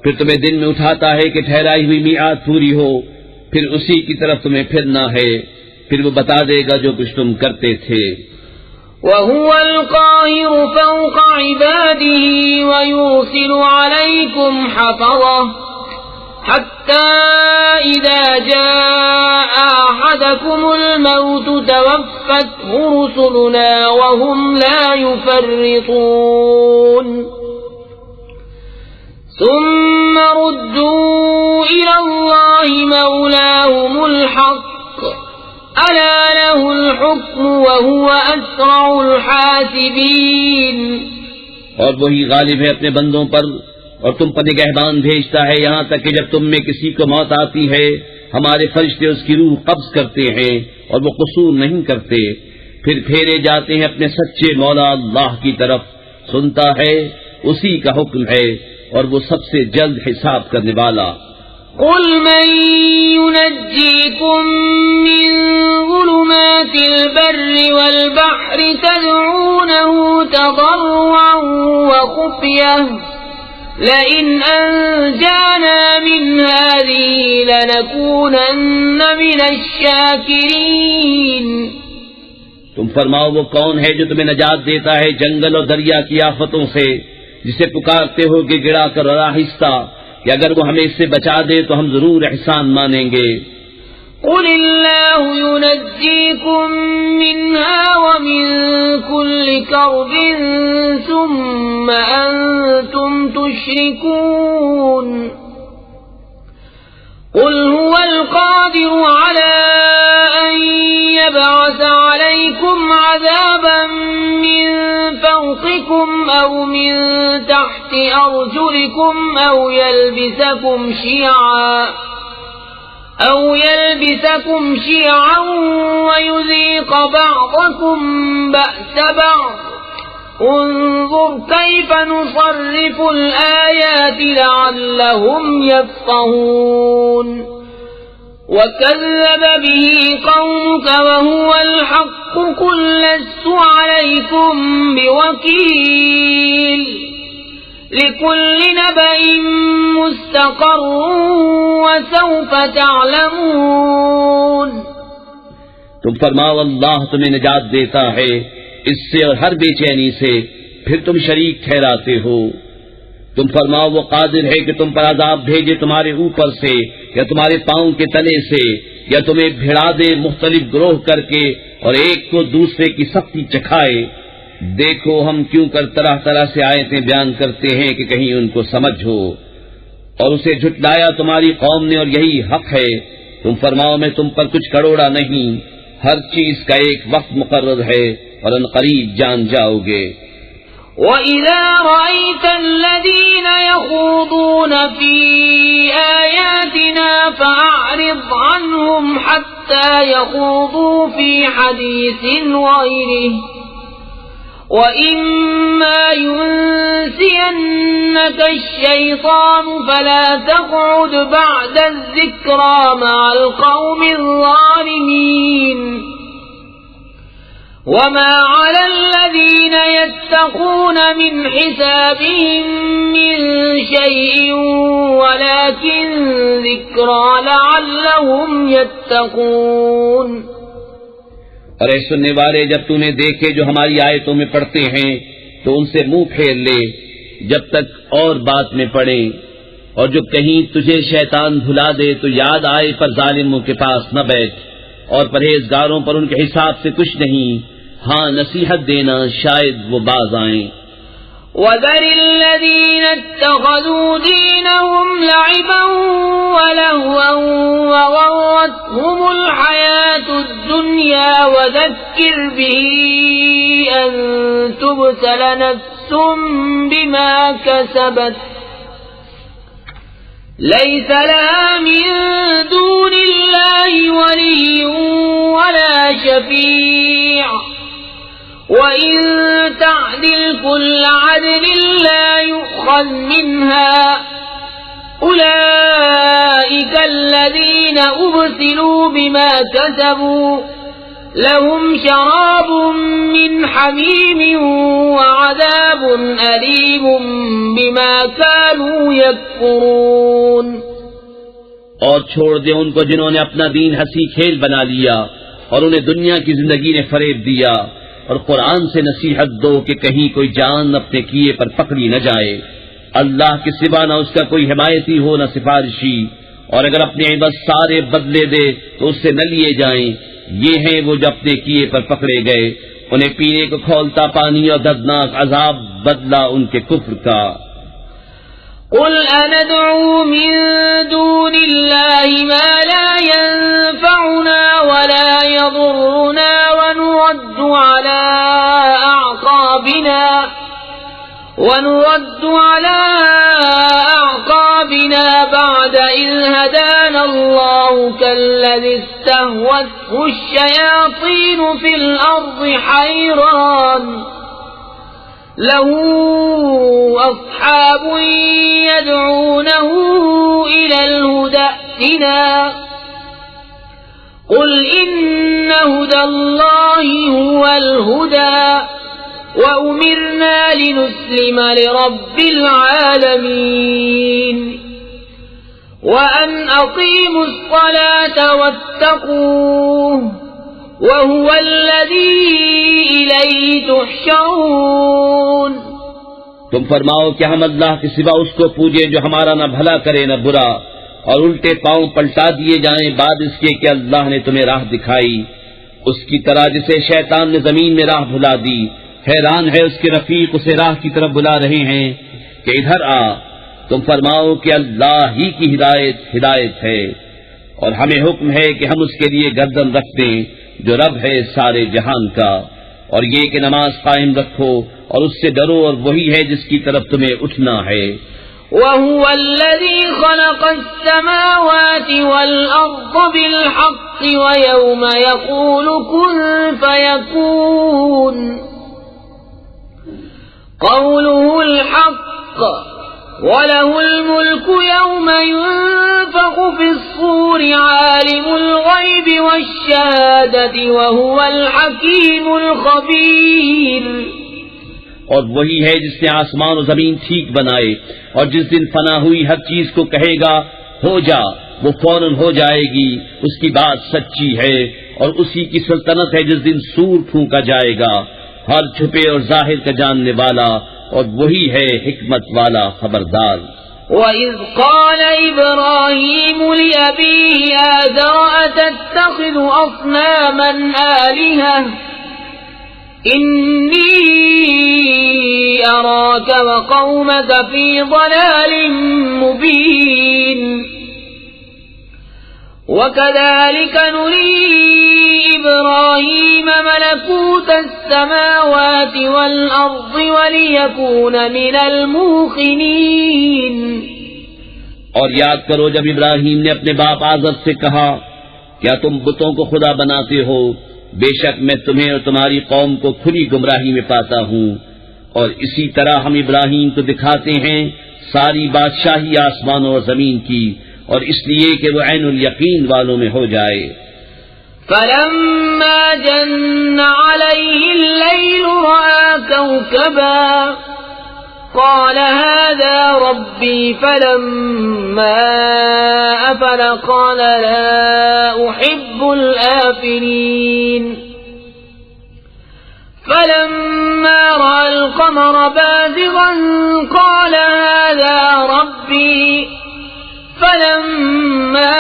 پھر تمہیں دن میں اٹھاتا ہے کہ ٹھہرائی ہوئی میعاد پوری ہو، پھر اسی کی طرف تمہیں پھرنا ہے، پھر وہ بتا دے گا جو کچھ تم کرتے تھے۔ وَهُوَ الْقَاهِرُ فَوْقَ عِبَادِهِ وَيُرْسِلُ عَلَيْكُمْ حَفَظَةً حَتَّى إِذَا جَاءَ أَحَدَكُمُ الْمَوْتُ تَوَفَّتْهُ رُسُلُنَا وَهُمْ لَا يُفَرِّطُونَ ثُمَّ رُدُّوا إِلَى اللَّهِ مَوْلَاهُمُ الْحَقِّ أَلَا لَهُ الْحُكْمُ وَهُوَ أَسْرَعُ الْحَاسِبِينَ۔ اور وہی غالب ہے اپنے بندوں پر، اور تم پر نگہبان بھیجتا ہے، یہاں تک کہ جب تم میں کسی کو موت آتی ہے ہمارے فرشتے اس کی روح قبض کرتے ہیں اور وہ قصور نہیں کرتے، پھر پھیرے جاتے ہیں اپنے سچے مولا اللہ کی طرف، سنتا ہے اسی کا حکم ہے اور وہ سب سے جلد حساب کرنے والا۔ قُلْ مَن يُنَجِّيكُم مِّن ظُلُمَاتِ الْبَرِّ وَالْبَحْرِ تَدْعُونَهُ تَضَرُّعًا وَخُفْيَةً لَئِنْ أَنجَانَا مِنْ هَٰذِهِ لَنَكُونَنَّ مِنَ الشَّاكِرِينَ۔ تم فرماؤ وہ کون ہے جو تمہیں نجات دیتا ہے جنگل اور دریا کی آفتوں سے، جسے پکارتے ہو کہ گڑا کر اور آہستہ، کہ اگر وہ ہمیں اس سے بچا دے تو ہم ضرور احسان مانیں گے۔ قُلِ اللَّهُ يُنَجِّيكُم مِّنْهَا وَمِن كُلِّ كَرْبٍ ثُمَّ أَنتُمْ تُشْرِكُونَ قُلْ هُوَ الْقَادِرُ عَلَىٰ أَن يَبْعَثَ عَلَيْكُمْ عَذَابًا مِّن فَوْقِكُمْ أَوْ مِن تَحْتِ أَرْجُلِكُمْ أَوْ يَلْبِسَكُمْ شِيَعًا وَيُذِيقَ بَعْضَكُم بَأْسَ بَعْضٍ انظُرْ كَيْفَ نُصَرِّفُ الْآيَاتِ لَعَلَّهُمْ يَفْقَهُونَ وَكَذَّبَ بِهِ قَوْمُكَ وَهُوَ الْحَقُّ قُل لَّسْتُ عَلَيْكُمْ بِوَكِيلٍ لِكُلِّ نَبَإٍ مُّسْتَقَرٌّ وَسَوْفَ تَعْلَمُونَ۔ تم فرماؤ اللہ تمہیں نجات دیتا ہے اس سے اور ہر بے چینی سے، پھر تم شریک ٹھہراتے ہو۔ تم فرماؤ وہ قادر ہے کہ تم پر عذاب بھیجے تمہارے اوپر سے یا تمہارے پاؤں کے تلے سے، یا تمہیں بھیڑا دے مختلف گروہ کر کے اور ایک کو دوسرے کی سختی چکھائے۔ دیکھو ہم کیوں کر طرح طرح سے آیتیں بیان کرتے ہیں کہ کہیں ان کو سمجھ ہو، اور اسے جھٹلایا تمہاری قوم نے اور یہی حق ہے۔ تم فرماؤ میں تم پر کچھ کروڑا نہیں، ہر چیز کا ایک وقت مقرر ہے اور ان قریب جان جاؤ گے۔ وَإِذَا رَأَيْتَ الَّذِينَ يَخُوضُونَ فِي آيَاتِنَا فَأَعْرِضْ عَنْهُمْ حَتَّى يَخُوضُوا فِي حَدِيثٍ غَيْرِهِ وَإِمَّا يُنسِيَنَّكَ الشَّيْطَانُ فَلَا تَقْعُدْ بَعْدَ الذِّكْرَىٰ مَعَ الْقَوْمِ الظَّالِمِينَ وَمَا عَلَى الَّذِينَ يَتَّقُونَ مِنْ حِسَابِهِم مِّن شَيْءٍ وَلَٰكِن ذِكْرَىٰ لَعَلَّهُمْ يَتَّقُونَ۔ اور اے سننے والے جب تو نے دیکھے جو ہماری آیتوں میں پڑھتے ہیں تو ان سے منہ پھیر لے جب تک اور بات میں پڑھیں، اور جو کہیں تجھے شیطان بھلا دے تو یاد آئے پر ظالموں کے پاس نہ بیٹھ، اور پرہیزگاروں پر ان کے حساب سے کچھ نہیں، ہاں نصیحت دینا شاید وہ باز آئیں۔ وَذَرِ الَّذِينَ اتَّخَذُوا دِينَهُمْ لَعِبًا وَلَهْوًا وَغَرَّتْهُمُ الْحَيَاةُ الدُّنْيَا وَذَكِّرْ بِهِ أَن تُبْسَلَ نَفْسٌ بِمَا كَسَبَتْ لَيْسَ لَهَا مِن دُونِ اللَّهِ وَلِيٌّ وَلَا شَفِيعٌ وَإِن تَعْدِلْ كُلَّ عَدْلٍ لَّا يُؤْخَذْ مِنْهَا أُولَئِكَ الَّذِينَ أُبْسِلُوا بِمَا كَسَبُوا لَهُمْ شَرَابٌ مِّنْ حَمِيمٍ وَعَذَابٌ أَلِيمٌ بِمَا كَانُوا يَكْفُرُونَ۔ اور چھوڑ دے ان کو جنہوں نے اپنا دین ہنسی کھیل بنا لیا اور انہیں دنیا کی زندگی نے فریب دیا، اور قرآن سے نصیحت دو کہ کہیں کوئی جان اپنے کیے پر پکڑی نہ جائے، اللہ کے سوا نہ اس کا کوئی حمایتی ہو نہ سفارشی، اور اگر اپنے عوض سارے بدلے دے تو اس سے نہ لیے جائیں۔ یہ ہیں وہ جو اپنے کیے پر پکڑے گئے، انہیں پینے کو کھولتا پانی اور دردناک عذاب بدلہ ان کے کفر کا۔ قل أندعو من دون الله ما لا ينفعنا ولا يضرنا ونرد على أعقابنا بعد إذ هدانا الله كالذي استهوته الشياطين في الأرض حيران له أصحاب يدعونه إلى الهدى ائتنا قل إن هدى الله هو الهدى وأمرنا لنسلم لرب العالمين وأن أقيموا الصلاة واتقوه وَهُوَ الَّذِي إِلَيْهِ تُحْشَرُونَ۔ تم فرماؤ کہ ہم اللہ کے سوا اس کو پوجیں جو ہمارا نہ بھلا کرے نہ برا، اور الٹے پاؤں پلٹا دیے جائیں بعد اس کے کہ اللہ نے تمہیں راہ دکھائی، اس کی طرح جسے شیطان نے زمین میں راہ بھلا دی، حیران ہے اس کے رفیق اسے راہ کی طرف بلا رہے ہیں کہ ادھر آ۔ تم فرماؤ کہ اللہ ہی کی ہدایت ہے، اور ہمیں حکم ہے کہ ہم اس کے لیے گردن رکھ دیں جو رب ہے سارے جہان کا، اور یہ کہ نماز قائم رکھو اور اس سے ڈرو، اور وہی ہے جس کی طرف تمہیں اٹھنا ہے۔ وَهُوَ الَّذِي خَلَقَ السَّمَاوَاتِ وَالْأَرْضَ بِالْحَقِّ وَيَوْمَ يَقُولُ كُن فَيَكُونُ قَوْلُهُ الْحَقُّ وَلَهُ الْمُلْكُ يَوْمَ يُنفَخُ فِي الصُّورِ عَالِمُ الْغَيْبِ وَالشَّهَادَةِ وَهُوَ الْحَكِيمُ الْخَبِيرُ۔ اور وہی ہے جس نے آسمان و زمین ٹھیک بنائے، اور جس دن فنا ہوئی ہر چیز کو کہے گا ہو جا، وہ فوراً ہو جائے گی، اس کی بات سچی ہے، اور اسی کی سلطنت ہے جس دن سور پھونکا جائے گا، ہر چھپے اور ظاہر کا جاننے والا، اور وہی ہے حکمت والا خبردار۔ وَإِذْ قَالَ إِبْرَاهِيمُ لِأَبِيهِ آزَرَ أَتَتَّخِذُ أَصْنَامًا آلِهَةً إِنِّي أَرَاكَ وَقَوْمَكَ فِي ضَلَالٍ مُبِينٍ وَكَذَلِكَ نُرِي إِبْرَاهِيمَ مَلَكُوتَ السَّمَاوَاتِ وَالْأَرْضِ وَلِيَكُونَ مِنَ الْمُوقِنِينَ۔ اور یاد کرو جب ابراہیم نے اپنے باپ آزر سے کہا کیا تم بتوں کو خدا بناتے ہو، بے شک میں تمہیں اور تمہاری قوم کو کھلی گمراہی میں پاتا ہوں۔ اور اسی طرح ہم ابراہیم کو دکھاتے ہیں ساری بادشاہی آسمانوں اور زمین کی، اور اس لیے کہ وہ عین الیقین والوں میں ہو جائے۔ فَلَمَّا جَنَّ عَلَيْهِ اللَّيْلُ رَأَىٰ كَوْكَبًا قَالَ هَٰذَا رَبِّي فَلَمَّا أَفَلَ قَالَ لَا أُحِبُّ الْآفِلِينَ فَلَمَّا رَأَى الْقَمَرَ بَازِغًا قَالَ هَٰذَا رَبِّي فَلَمَّا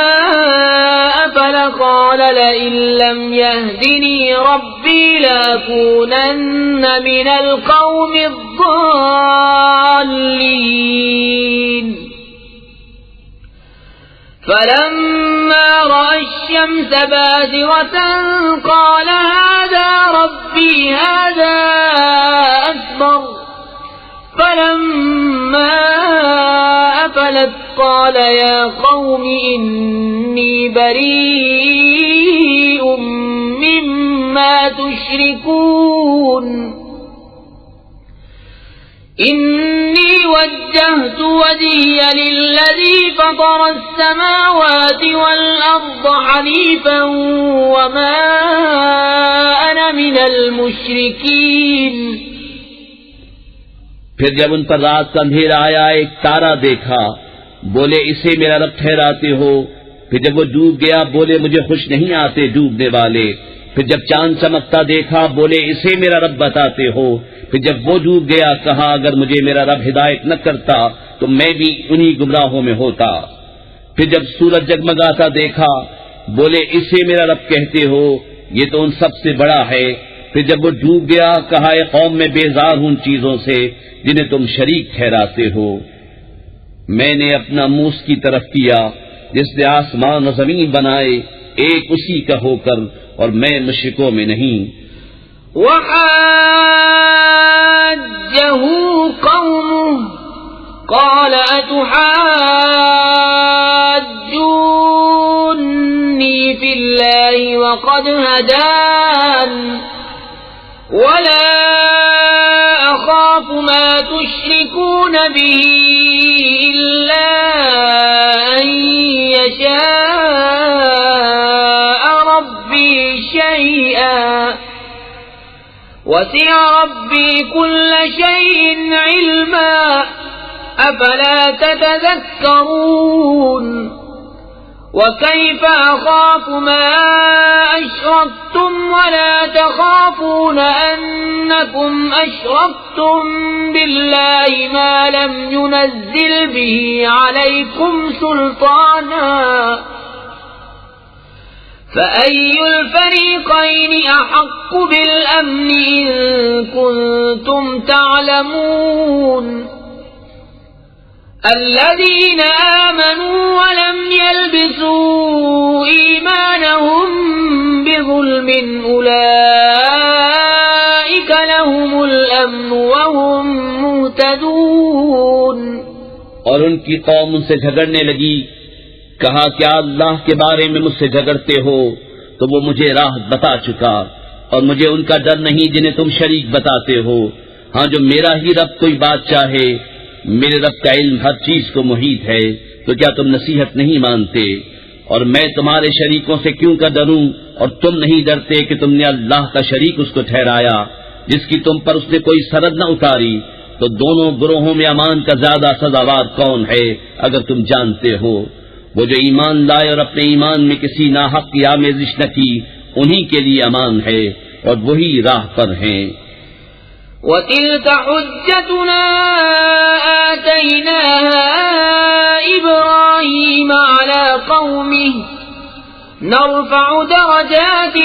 أَفَلَ قال لئن لم يهدني ربي لأكونن من القوم الضالين فلما رأى الشمس بازغة قال هذا ربي هذا أكبر فلما أفلت قال يا قوم إني بريء مما تشركون إني وجهت وجهي للذي فطر السماوات والأرض حنيفا وما أنا من المشركين. پھر جب ان پر رات کا اندھیرا آیا ایک تارا دیکھا، بولے اسے میرا رب ٹھہراتے ہو. پھر جب وہ ڈوب گیا بولے مجھے خوش نہیں آتے ڈوبنے والے. پھر جب چاند چمکتا دیکھا بولے اسے میرا رب بتاتے ہو. پھر جب وہ ڈوب گیا کہا اگر مجھے میرا رب ہدایت نہ کرتا تو میں بھی انہی گمراہوں میں ہوتا. پھر جب سورج جگمگاتا دیکھا بولے اسے میرا رب کہتے ہو، یہ تو ان سب سے بڑا ہے. پھر جب وہ ڈوب گیا کہا اے قوم میں بیزار ہوں ان چیزوں سے جنہیں تم شریک ٹھہراتے ہو. میں نے اپنا منہ اس کی طرف کیا جس نے آسمان و زمین بنائے ایک اسی کا ہو کر، اور میں مشرکوں میں نہیں. وحاجه قومه قال أتحاجوني في الله وقد هدان ولا أخاف ما تشركون به إلا أن يشاء ربي شيئا وسع ربي كل شيء علما أفلا تتذكرون. وكيف أخاف ما أشركتم ولا تخافون أنكم أشركتم بالله ما لم ينزل به عليكم سلطانا فأي الفريقين أحق بالأمن إن كنتم تعلمون. الذين آمنوا ولم يلبسوا إيمانهم بظلم أولئك لهم الأمن وهم مهتدون. اور ان کی قوم ان سے جھگڑنے لگی. کہا کیا اللہ کے بارے میں مجھ سے جھگڑتے ہو؟ تو وہ مجھے راہ بتا چکا، اور مجھے ان کا ڈر نہیں جنہیں تم شریک بتاتے ہو. ہاں جو میرا ہی رب کوئی بات چاہے، میرے رب کا علم ہر چیز کو محیط ہے، تو کیا تم نصیحت نہیں مانتے؟ اور میں تمہارے شریکوں سے کیوں کا ڈروں، اور تم نہیں ڈرتے کہ تم نے اللہ کا شریک اس کو ٹھہرایا جس کی تم پر اس نے کوئی سرحد نہ اتاری. تو دونوں گروہوں میں امان کا زیادہ سزاوار کون ہے اگر تم جانتے ہو؟ وہ جو ایمان لائے اور اپنے ایمان میں کسی ناحق کی آمیزش نہ کی، انہی کے لیے امان ہے اور وہی راہ پر ہیں. وَتِلْكَ حُجَّتُنَا آتَيْنَاهَا إِبْرَاهِيمَ عَلَى قَوْمِهِ نَرْفَعُ دَرَجَاتٍ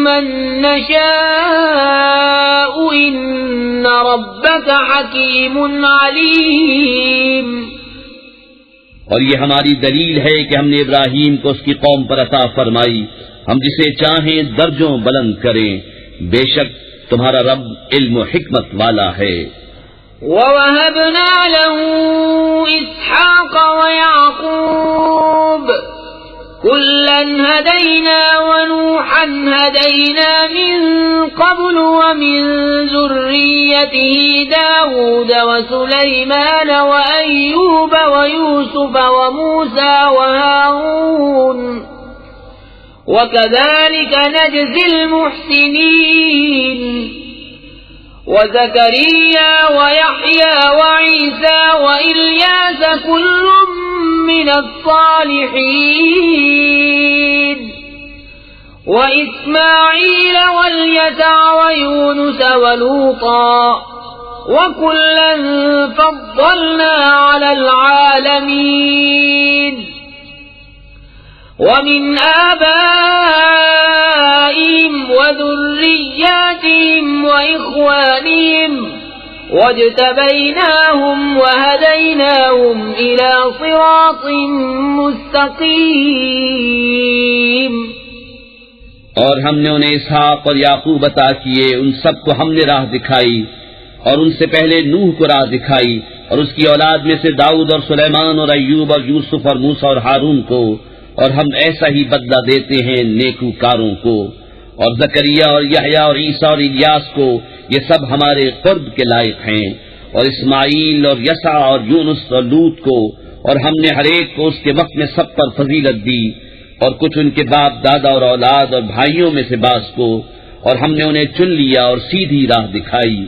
مَّن نَّشَاءُ إِنَّ رَبَّكَ حَكِيمٌ عَلِيمٌ. اور یہ ہماری دلیل ہے کہ ہم نے ابراہیم کو اس کی قوم پر عطا فرمائی، ہم جسے چاہیں درجوں بلند کریں. بے شک تمہارا رب علم و حکمت والا ہے. وَوَهَبْنَا لَهُ إِسْحَاقَ وَيَعْقُوبَ كُلًّا هَدَيْنَا وَنُوحًا هَدَيْنَا مِن قَبْلُ وَمِن ذُرِّيَّتِهِ دَاوُودَ وَسُلَيْمَانَ وَأَيُّوبَ وَيُوسُفَ وَمُوسَى وَهَارُونَ وَكَذَلِكَ نَجْزِي الْمُحْسِنِينَ. وَزَكَرِيَّا وَيَحْيَى وَعِيسَى وَإِلْيَاسَ كُلٌّ مِّنَ الصَّالِحِينَ. وَإِسْمَاعِيلَ وَالْيَسَعَ وَيُونُسَ وَلُوطًا وَكُلًّا فَضَّلْنَا عَلَى الْعَالَمِينَ. ومن آبائهم وذرياتهم وإخوانهم واجتبيناهم وهديناهم إلى صراط مستقيم. اور ہم نے انہیں اسحاق اور یعقوب عطا کیے، ان سب کو ہم نے راہ دکھائی، اور ان سے پہلے نوح کو راہ دکھائی، اور اس کی اولاد میں سے داؤد اور سلیمان اور ایوب اور یوسف اور موسیٰ اور ہارون کو، اور ہم ایسا ہی بدلہ دیتے ہیں نیکوکاروں کو. اور زکریا اور یحییٰ اور عیسیٰ اور الیاس کو، یہ سب ہمارے قرب کے لائق ہیں. اور اسماعیل اور یسع اور یونس اور لوط کو، اور ہم نے ہر ایک کو اس کے وقت میں سب پر فضیلت دی، اور کچھ ان کے باپ دادا اور اولاد اور بھائیوں میں سے بعض کو، اور ہم نے انہیں چن لیا اور سیدھی راہ دکھائی.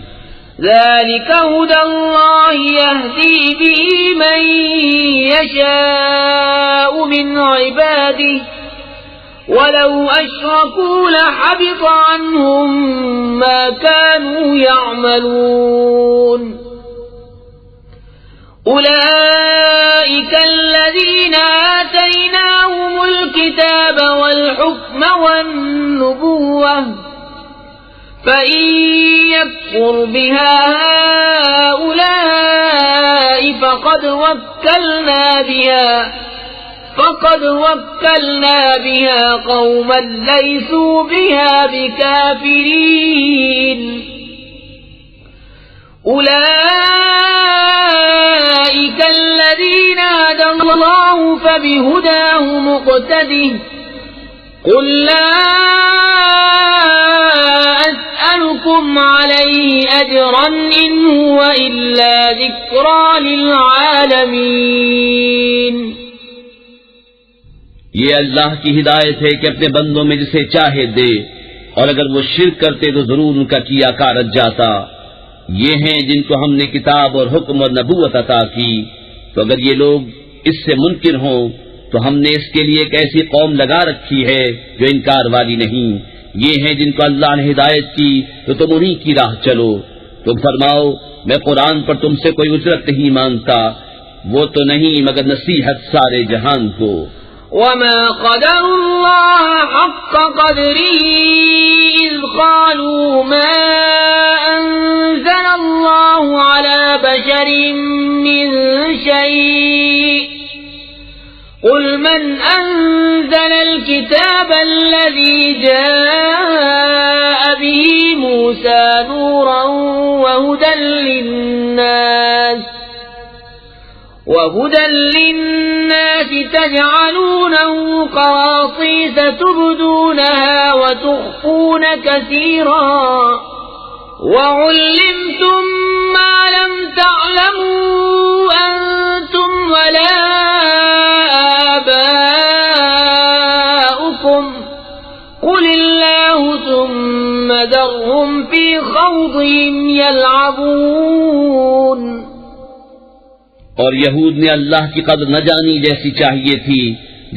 ذلك هدى الله يهدي به من يشاء من عباده ولو أشركوا لحبط عنهم ما كانوا يعملون. أولئك الذين آتيناهم الكتاب والحكم والنبوة فإن يكفر بها هؤلاء فقد وكلنا بها قوما ليسوا بها بكافرين. أولئك الذين هدى الله فبهداه مقتده. قل لا أسألكم عليه أجرا إن هو إلا ذكرى للعالمين. یہ اللہ کی ہدایت ہے کہ اپنے بندوں میں جسے چاہے دے، اور اگر وہ شرک کرتے تو ضرور ان کا کیا کار رت جاتا. یہ ہیں جن کو ہم نے کتاب اور حکم اور نبوت عطا کی، تو اگر یہ لوگ اس سے منکر ہوں تو ہم نے اس کے لیے ایک ایسی قوم لگا رکھی ہے جو انکار والی نہیں. یہ ہیں جن کو اللہ نے ہدایت کی تو تم انہی کی راہ چلو. تم فرماؤ میں قرآن پر تم سے کوئی اجرت نہیں مانگتا، وہ تو نہیں مگر نصیحت سارے جہان کو. وما قدر الله حق قدره إذ قالوا ما أنزل الله على بشر من شيء. قل من أنزل الكتاب الذي جاء به موسى نورا وهدى للناس تجعلونه قراطيس تبدونها وتخفون كثيرا وعلمتم ما لم تعلموا أنتم ولا آباؤكم قل الله ثم ذرهم في خوضهم يلعبون. اور یہود نے اللہ کی قدر نہ جانی جیسی چاہیے تھی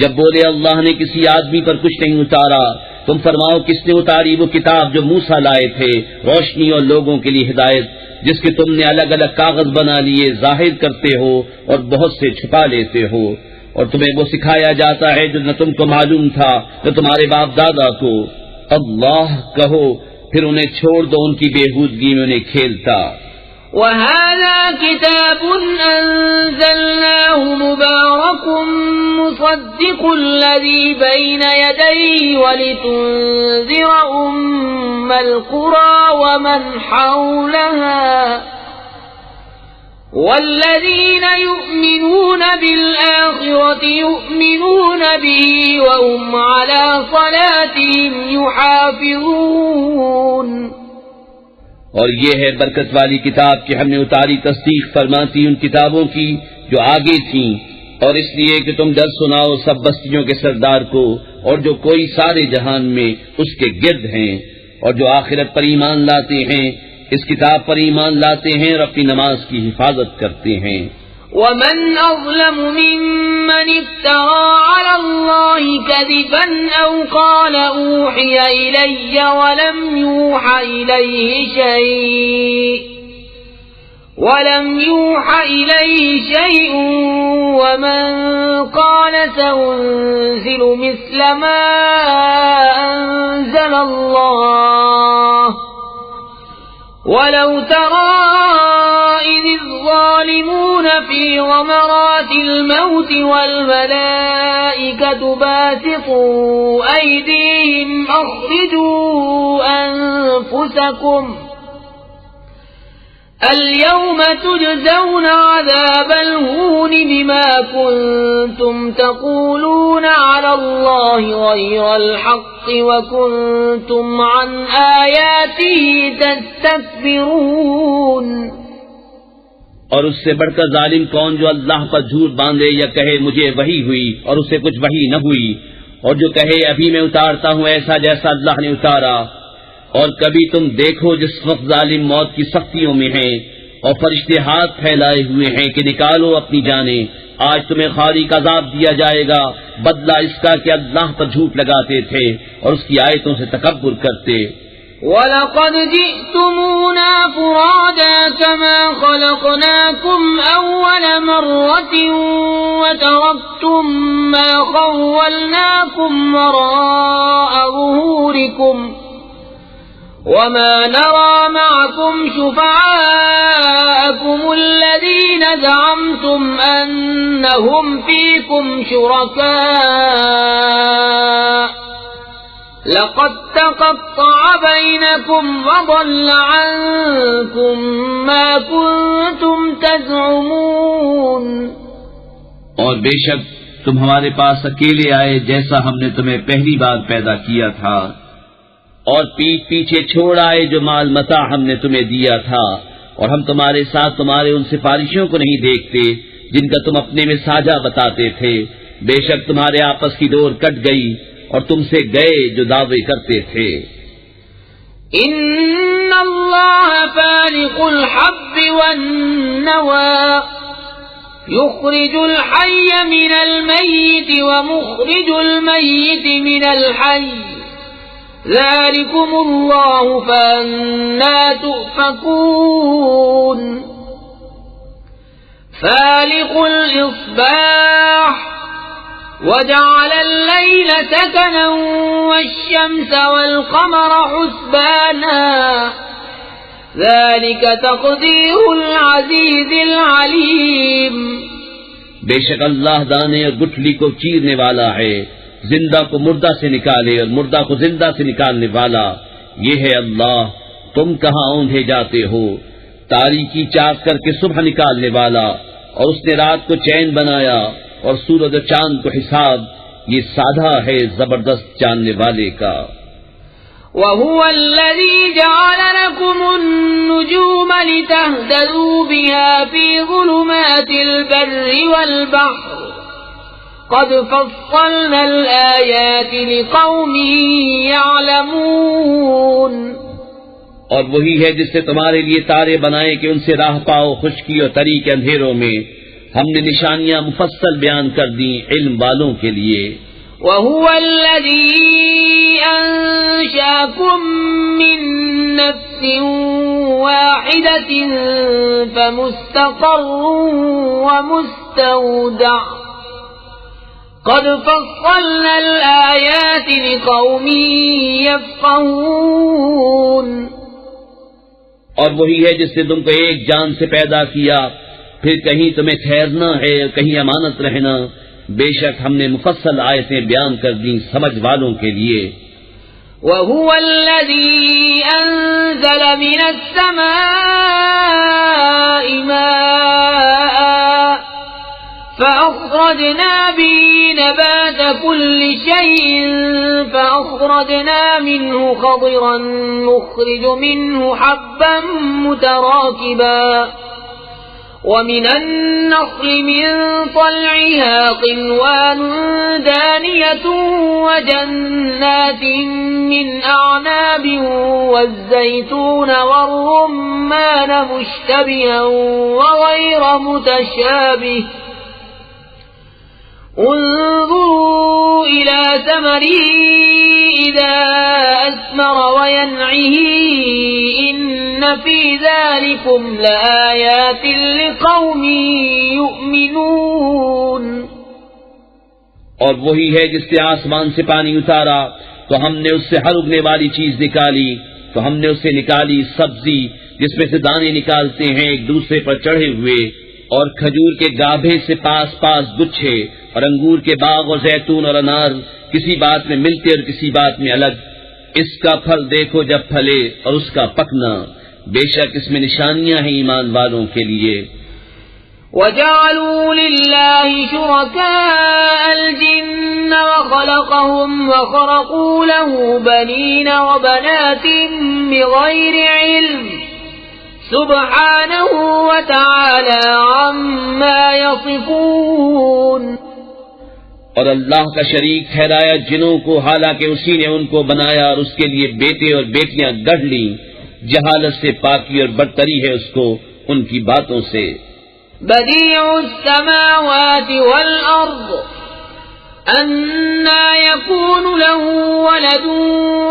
جب بولے اللہ نے کسی آدمی پر کچھ نہیں اتارا. تم فرماؤ کس نے اتاری وہ کتاب جو موسیٰ لائے تھے، روشنی اور لوگوں کے لیے ہدایت، جس کے تم نے الگ الگ کاغذ بنا لیے، ظاہر کرتے ہو اور بہت سے چھپا لیتے ہو. اور تمہیں وہ سکھایا جاتا ہے جو نہ تم کو معلوم تھا نہ تمہارے باپ دادا کو. اللہ کہو پھر انہیں چھوڑ دو ان کی بےہودگی میں انہیں کھیلتا. وهذا كتاب أنزلناه مبارك مصدق الذي بين يديه ولتنذر القرى ومن حولها والذين يؤمنون بالآخرة يؤمنون به وهم على صلاتهم يحافظون. اور یہ ہے برکت والی کتاب کہ ہم نے اتاری تصدیق فرماتی ان کتابوں کی جو آگے تھیں، اور اس لیے کہ تم ڈر سناؤ سب بستیوں کے سردار کو اور جو کوئی سارے جہان میں اس کے گرد ہیں، اور جو آخرت پر ایمان لاتے ہیں، اس کتاب پر ایمان لاتے ہیں اور اپنی نماز کی حفاظت کرتے ہیں. ومن أظلم ممن افترى على الله كذبا أو قال أوحي إلي ولم يوحى إليه شيء ومن قال سأنزل مثل ما أنزل الله ولو ترى إذ الظالمون في غمرات الموت والملائكة باسطوا أيديهم أخرجوا أنفسكم اليوم تجزون عذاب الهون بما كنتم تقولون على الله غير الحق وكنتم عن آياته تستكبرون. اور اس سے بڑھ کر ظالم کون جو اللہ پر جھوٹ باندھے یا کہے مجھے وحی ہوئی اور اسے کچھ وحی نہ ہوئی، اور جو کہے ابھی میں اتارتا ہوں ایسا جیسا اللہ نے اتارا. اور کبھی تم دیکھو جس وقت ظالم موت کی سختیوں میں ہیں اور فرشتے ہاتھ پھیلائے ہوئے ہیں کہ نکالو اپنی جانیں، آج تمہیں خاری کا عذاب دیا جائے گا، بدلہ اس کا کہ اللہ پر جھوٹ لگاتے تھے اور اس کی آیتوں سے تکبر کرتے. وَلَقَدْ جِئْتُمُونَا فُرَادَى كَمَا خَلَقْنَاكُمْ أَوَّلَ مَرَّةٍ وَتَرَكْتُم مَّا خَوَّلْنَاكُمْ وَرَاءَ ظُهُورِكُمْ وَمَا نَرَى مَعَكُمْ شُفَعَاءَكُمُ الَّذِينَ زَعَمْتُمْ أَنَّهُمْ فِيكُمْ شُرَكَاءُ لَقَدْ تَقَطَّعَ بَيْنَكُمْ وَضَلَّ عَنكُمْ مَا كُنتُمْ تَزْعُمُونَ. اور بے شک تم ہمارے پاس اکیلے آئے جیسا ہم نے تمہیں پہلی بار پیدا کیا تھا، اور پیٹھ پیچھے چھوڑ آئے جو مال متاع ہم نے تمہیں دیا تھا، اور ہم تمہارے ساتھ تمہارے ان سفارشوں کو نہیں دیکھتے جن کا تم اپنے میں ساجھا بتاتے تھے. بے شک تمہارے آپس کی ڈور کٹ گئی اور تم سے گئے جو دعوے کرتے تھے. ان اللہ فالق الحب والنوى يخرج الحي من الميت ومخرج الميت من الحي ذلكم الله فأنا تؤفكون. فالق الإصباح وجعل الليل سكنا والشمس والقمر حسبانا ذلك تقدير العزيز العليم. بے شک اللہ دانے اور گٹھلی کو چیرنے والا ہے، زندہ کو مردہ سے نکالے اور مردہ کو زندہ سے نکالنے والا، یہ ہے اللہ. تم کہاں اوندھے جاتے ہو؟ تاریکی چاک کر کے صبح نکالنے والا، اور اس نے رات کو چین بنایا اور سورج و چاند کو حساب، یہ سادہ ہے زبردست جاننے والے کا. وَهُوَ الَّذِي جَعَلَ لَكُمُ النُّجُومَ لِتَهْتَدُوا بِهَا فِي ظُلُمَاتِ الْبَرِّ وَالْبَحْرِ قَدْ فَصَّلْنَا الْآيَاتِ لِقَوْمٍ يَعْلَمُونَ. اور وہی ہے جس نے تمہارے لیے تارے بنائے کہ ان سے راہ پاؤ خشکی اور تری کے اندھیروں میں. ہم نے نشانیاں مفصل بیان کر دیں علم والوں کے لیے. وَهُوَ الَّذِي أَنشَأَكُم مِّن نَّفْسٍ وَاحِدَةٍ فَمُسْتَقَرٌّ وَمُسْتَوْدَعٌ قَدْ فَصَّلْنَا الْآيَاتِ لِقَوْمٍ يَفْقَهُونَ. اور وہی ہے جس نے تم کو ایک جان سے پیدا کیا، پھر کہیں تمہیں ٹھہرنا ہے اور کہیں امانت رہنا. بے شک ہم نے مفصل آیتیں بیان کر دیں سمجھ والوں کے لیے. وَهُوَ الَّذِي أَنزَلَ مِنَ السَّمَاءِ مَاءً فَأَخْرَجْنَا بِهِ نَبَاتَ كُلِّ شَيْءٍ فَأَخْرَجْنَا مِنْهُ خَضِرًا نُخْرِجُ مِنْهُ حَبًّا مُتَرَاكِبًا وَمِنَ النَّخْلِ مِنْ طَلْعِهَا قِنْوَانٌ دَانِيَةٌ وَجَنَّاتٍ مِنْ أَعْنَابٍ وَالزَّيْتُونَ وَالرُّمَّانَ مُشْتَبِهًا وَغَيْرَ مُتَشَابِهٍ انظروا إلى ثمره إذا أثمر وينعه إن في ذلكم لآيات لقوم يؤمنون. اور وہی ہے جس نے آسمان سے پانی اتارا تو ہم نے اس سے ہر اگنے والی چیز نکالی، تو ہم نے اسے نکالی سبزی جس میں سے دانے نکالتے ہیں ایک دوسرے پر چڑھے ہوئے، اور کھجور کے گابھے سے پاس پاس گچھے، اور انگور کے باغ اور زیتون اور انار کسی بات میں ملتے اور کسی بات میں الگ۔ اس کا پھل دیکھو جب پھلے اور اس کا پکنا، بے شک اس میں نشانیاں ہیں ایمان والوں کے لیے۔ وَجَعَلُوا لِلَّهِ شُرَكَاءَ الْجِنَّ وَخَلَقَهُمْ وَخَرَقُوا لَهُ بَنِينَ وَبَنَاتٍ بِغَيْرِ عِلْمٍ سُبْحَانَهُ وَتَعَالَى عَمَّا يَصِفُونَ۔ اور اللہ کا شریک ٹھہرایا جنوں کو، حالانکہ اسی نے ان کو بنایا اور اس کے لیے بیٹے اور بیٹیاں گڑھ لی، جہالت سے پاکی اور برتری ہے اس کو ان کی باتوں سے۔ بديع السماوات والأرض أنى يكون له ولد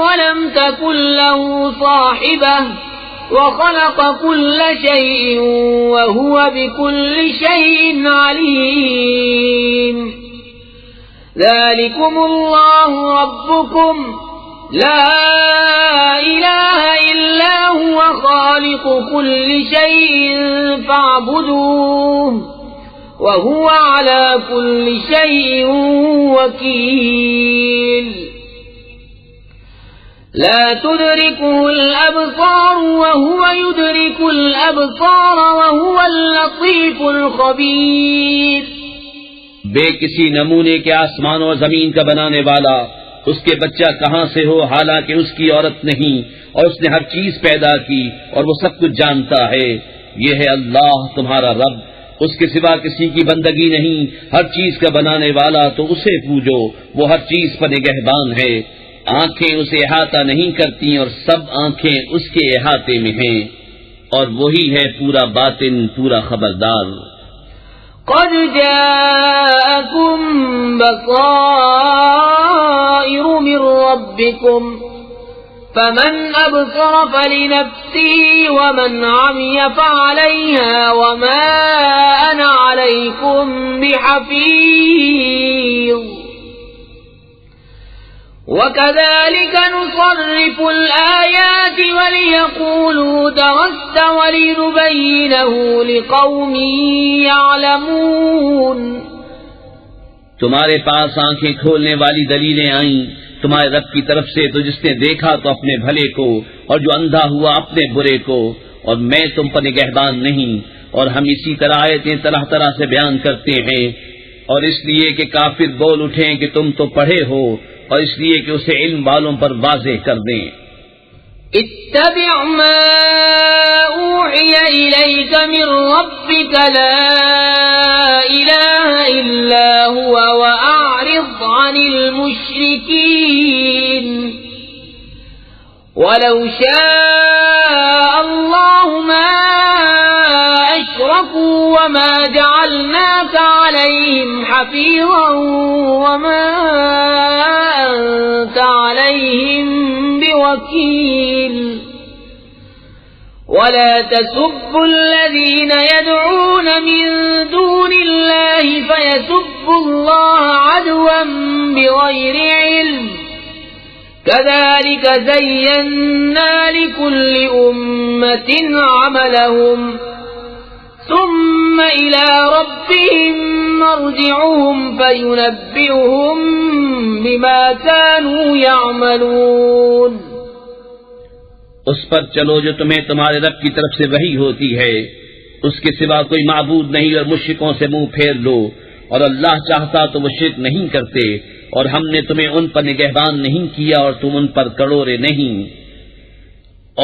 ولم تكن له صاحبة وخلق كل شيء وهو بكل شيء عليم ذلكم الله ربكم لا إله إلا هو خالق كل شيء فاعبدوه وهو على كل شيء وكيل لا تدركه الأبصار وهو يدرك الأبصار وهو اللطيف الخبير۔ بے کسی نمونے کے آسمان و زمین کا بنانے والا، اس کے بچہ کہاں سے ہو حالانکہ اس کی عورت نہیں، اور اس نے ہر چیز پیدا کی اور وہ سب کچھ جانتا ہے۔ یہ ہے اللہ تمہارا رب، اس کے سوا کسی کی بندگی نہیں، ہر چیز کا بنانے والا، تو اسے پوجو، وہ ہر چیز پر نگہبان ہے۔ آنکھیں اسے احاطہ نہیں کرتی اور سب آنکھیں اس کے احاطے میں ہیں، اور وہی ہے پورا باطن، پورا خبردار۔ قد جاءكم بصائر من ربكم فمن أبصر فلنفسه ومن عمي فعليها وما أنا عليكم بحفيظ وكذلك نصرف الآيات وليقولوا درست ولنبينه لقوم يعلمون۔ تمہارے پاس آنکھیں کھولنے والی دلیلیں آئیں تمہارے رب کی طرف سے، تو جس نے دیکھا تو اپنے بھلے کو، اور جو اندھا ہوا اپنے برے کو، اور میں تم پر نگہبان نہیں، اور ہم اسی طرح آیتیں طرح طرح سے بیان کرتے ہیں، اور اس لیے کہ کافر بول اٹھیں کہ تم تو پڑھے ہو، اور اس لیے کہ اسے علم والوں پر واضح کر دیں۔ اتبع ما اوحی الیک من ربک لا الہ الا هو واعرض عن المشرکین ولو شاء اللہ ما اشرکوا وما جعلناک علیہم حفیظا وما أنت عليهم بوكيل ولا تسبوا الذين يدعون من دون الله فيسبوا الله عدوا بغير علم كذلك زينا لكل أمة عملهم ثم إلى ربهم مرجعهم فينبئهم بما كانوا يعملون۔ اس پر چلو جو تمہیں تمہارے رب کی طرف سے وحی ہوتی ہے، اس کے سوا کوئی معبود نہیں، اور مشرکوں سے منہ پھیر لو، اور اللہ چاہتا تو وہ شرک نہیں کرتے، اور ہم نے تمہیں ان پر نگہبان نہیں کیا اور تم ان پر کڑوڑے نہیں۔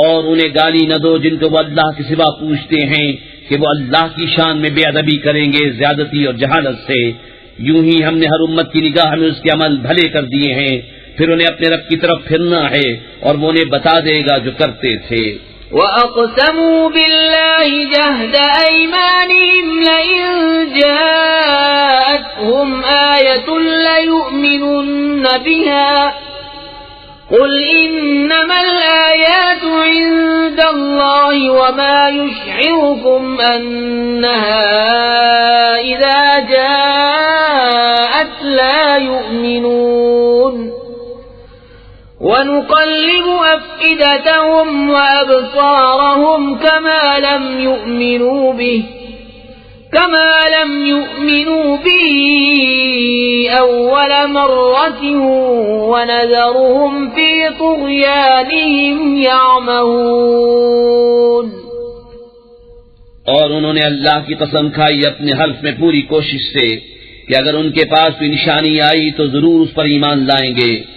اور انہیں گالی نہ دو جن کو وہ اللہ کے سوا پوچھتے ہیں کہ وہ اللہ کی شان میں بے ادبی کریں گے زیادتی اور جہالت سے۔ یوں ہی ہم نے ہر امت کی نگاہ میں اس کے عمل بھلے کر دیے ہیں، پھر انہیں اپنے رب کی طرف پھرنا ہے اور وہ انہیں بتا دے گا جو کرتے تھے۔ وَأَقْسَمُوا بِاللَّهِ جَهْدَ أَيْمَانِهِمْ لَئِن جَاءَتْهُمْ آيَةٌ لَيُؤْمِنُنَّ بِهَا قُلْ إِنَّمَا الْآيَاتُ عِندَ اللَّهِ وَمَا يُشْعِرُكُمْ أَنَّهَا إِذَا جَاءَتْ لَا يُؤْمِنُونَ۔ يؤمنون ونقلب أفئدتهم وأبصارهم كما لم يؤمنوا به أول مرة ونذرهم في طغيانهم يعمهون۔ اور انہوں نے اللہ کی قسم کھائی اپنے حلف میں پوری کوشش سے کہ اگر ان کے پاس کوئی نشانی آئی تو ضرور اس پر ایمان لائیں گے،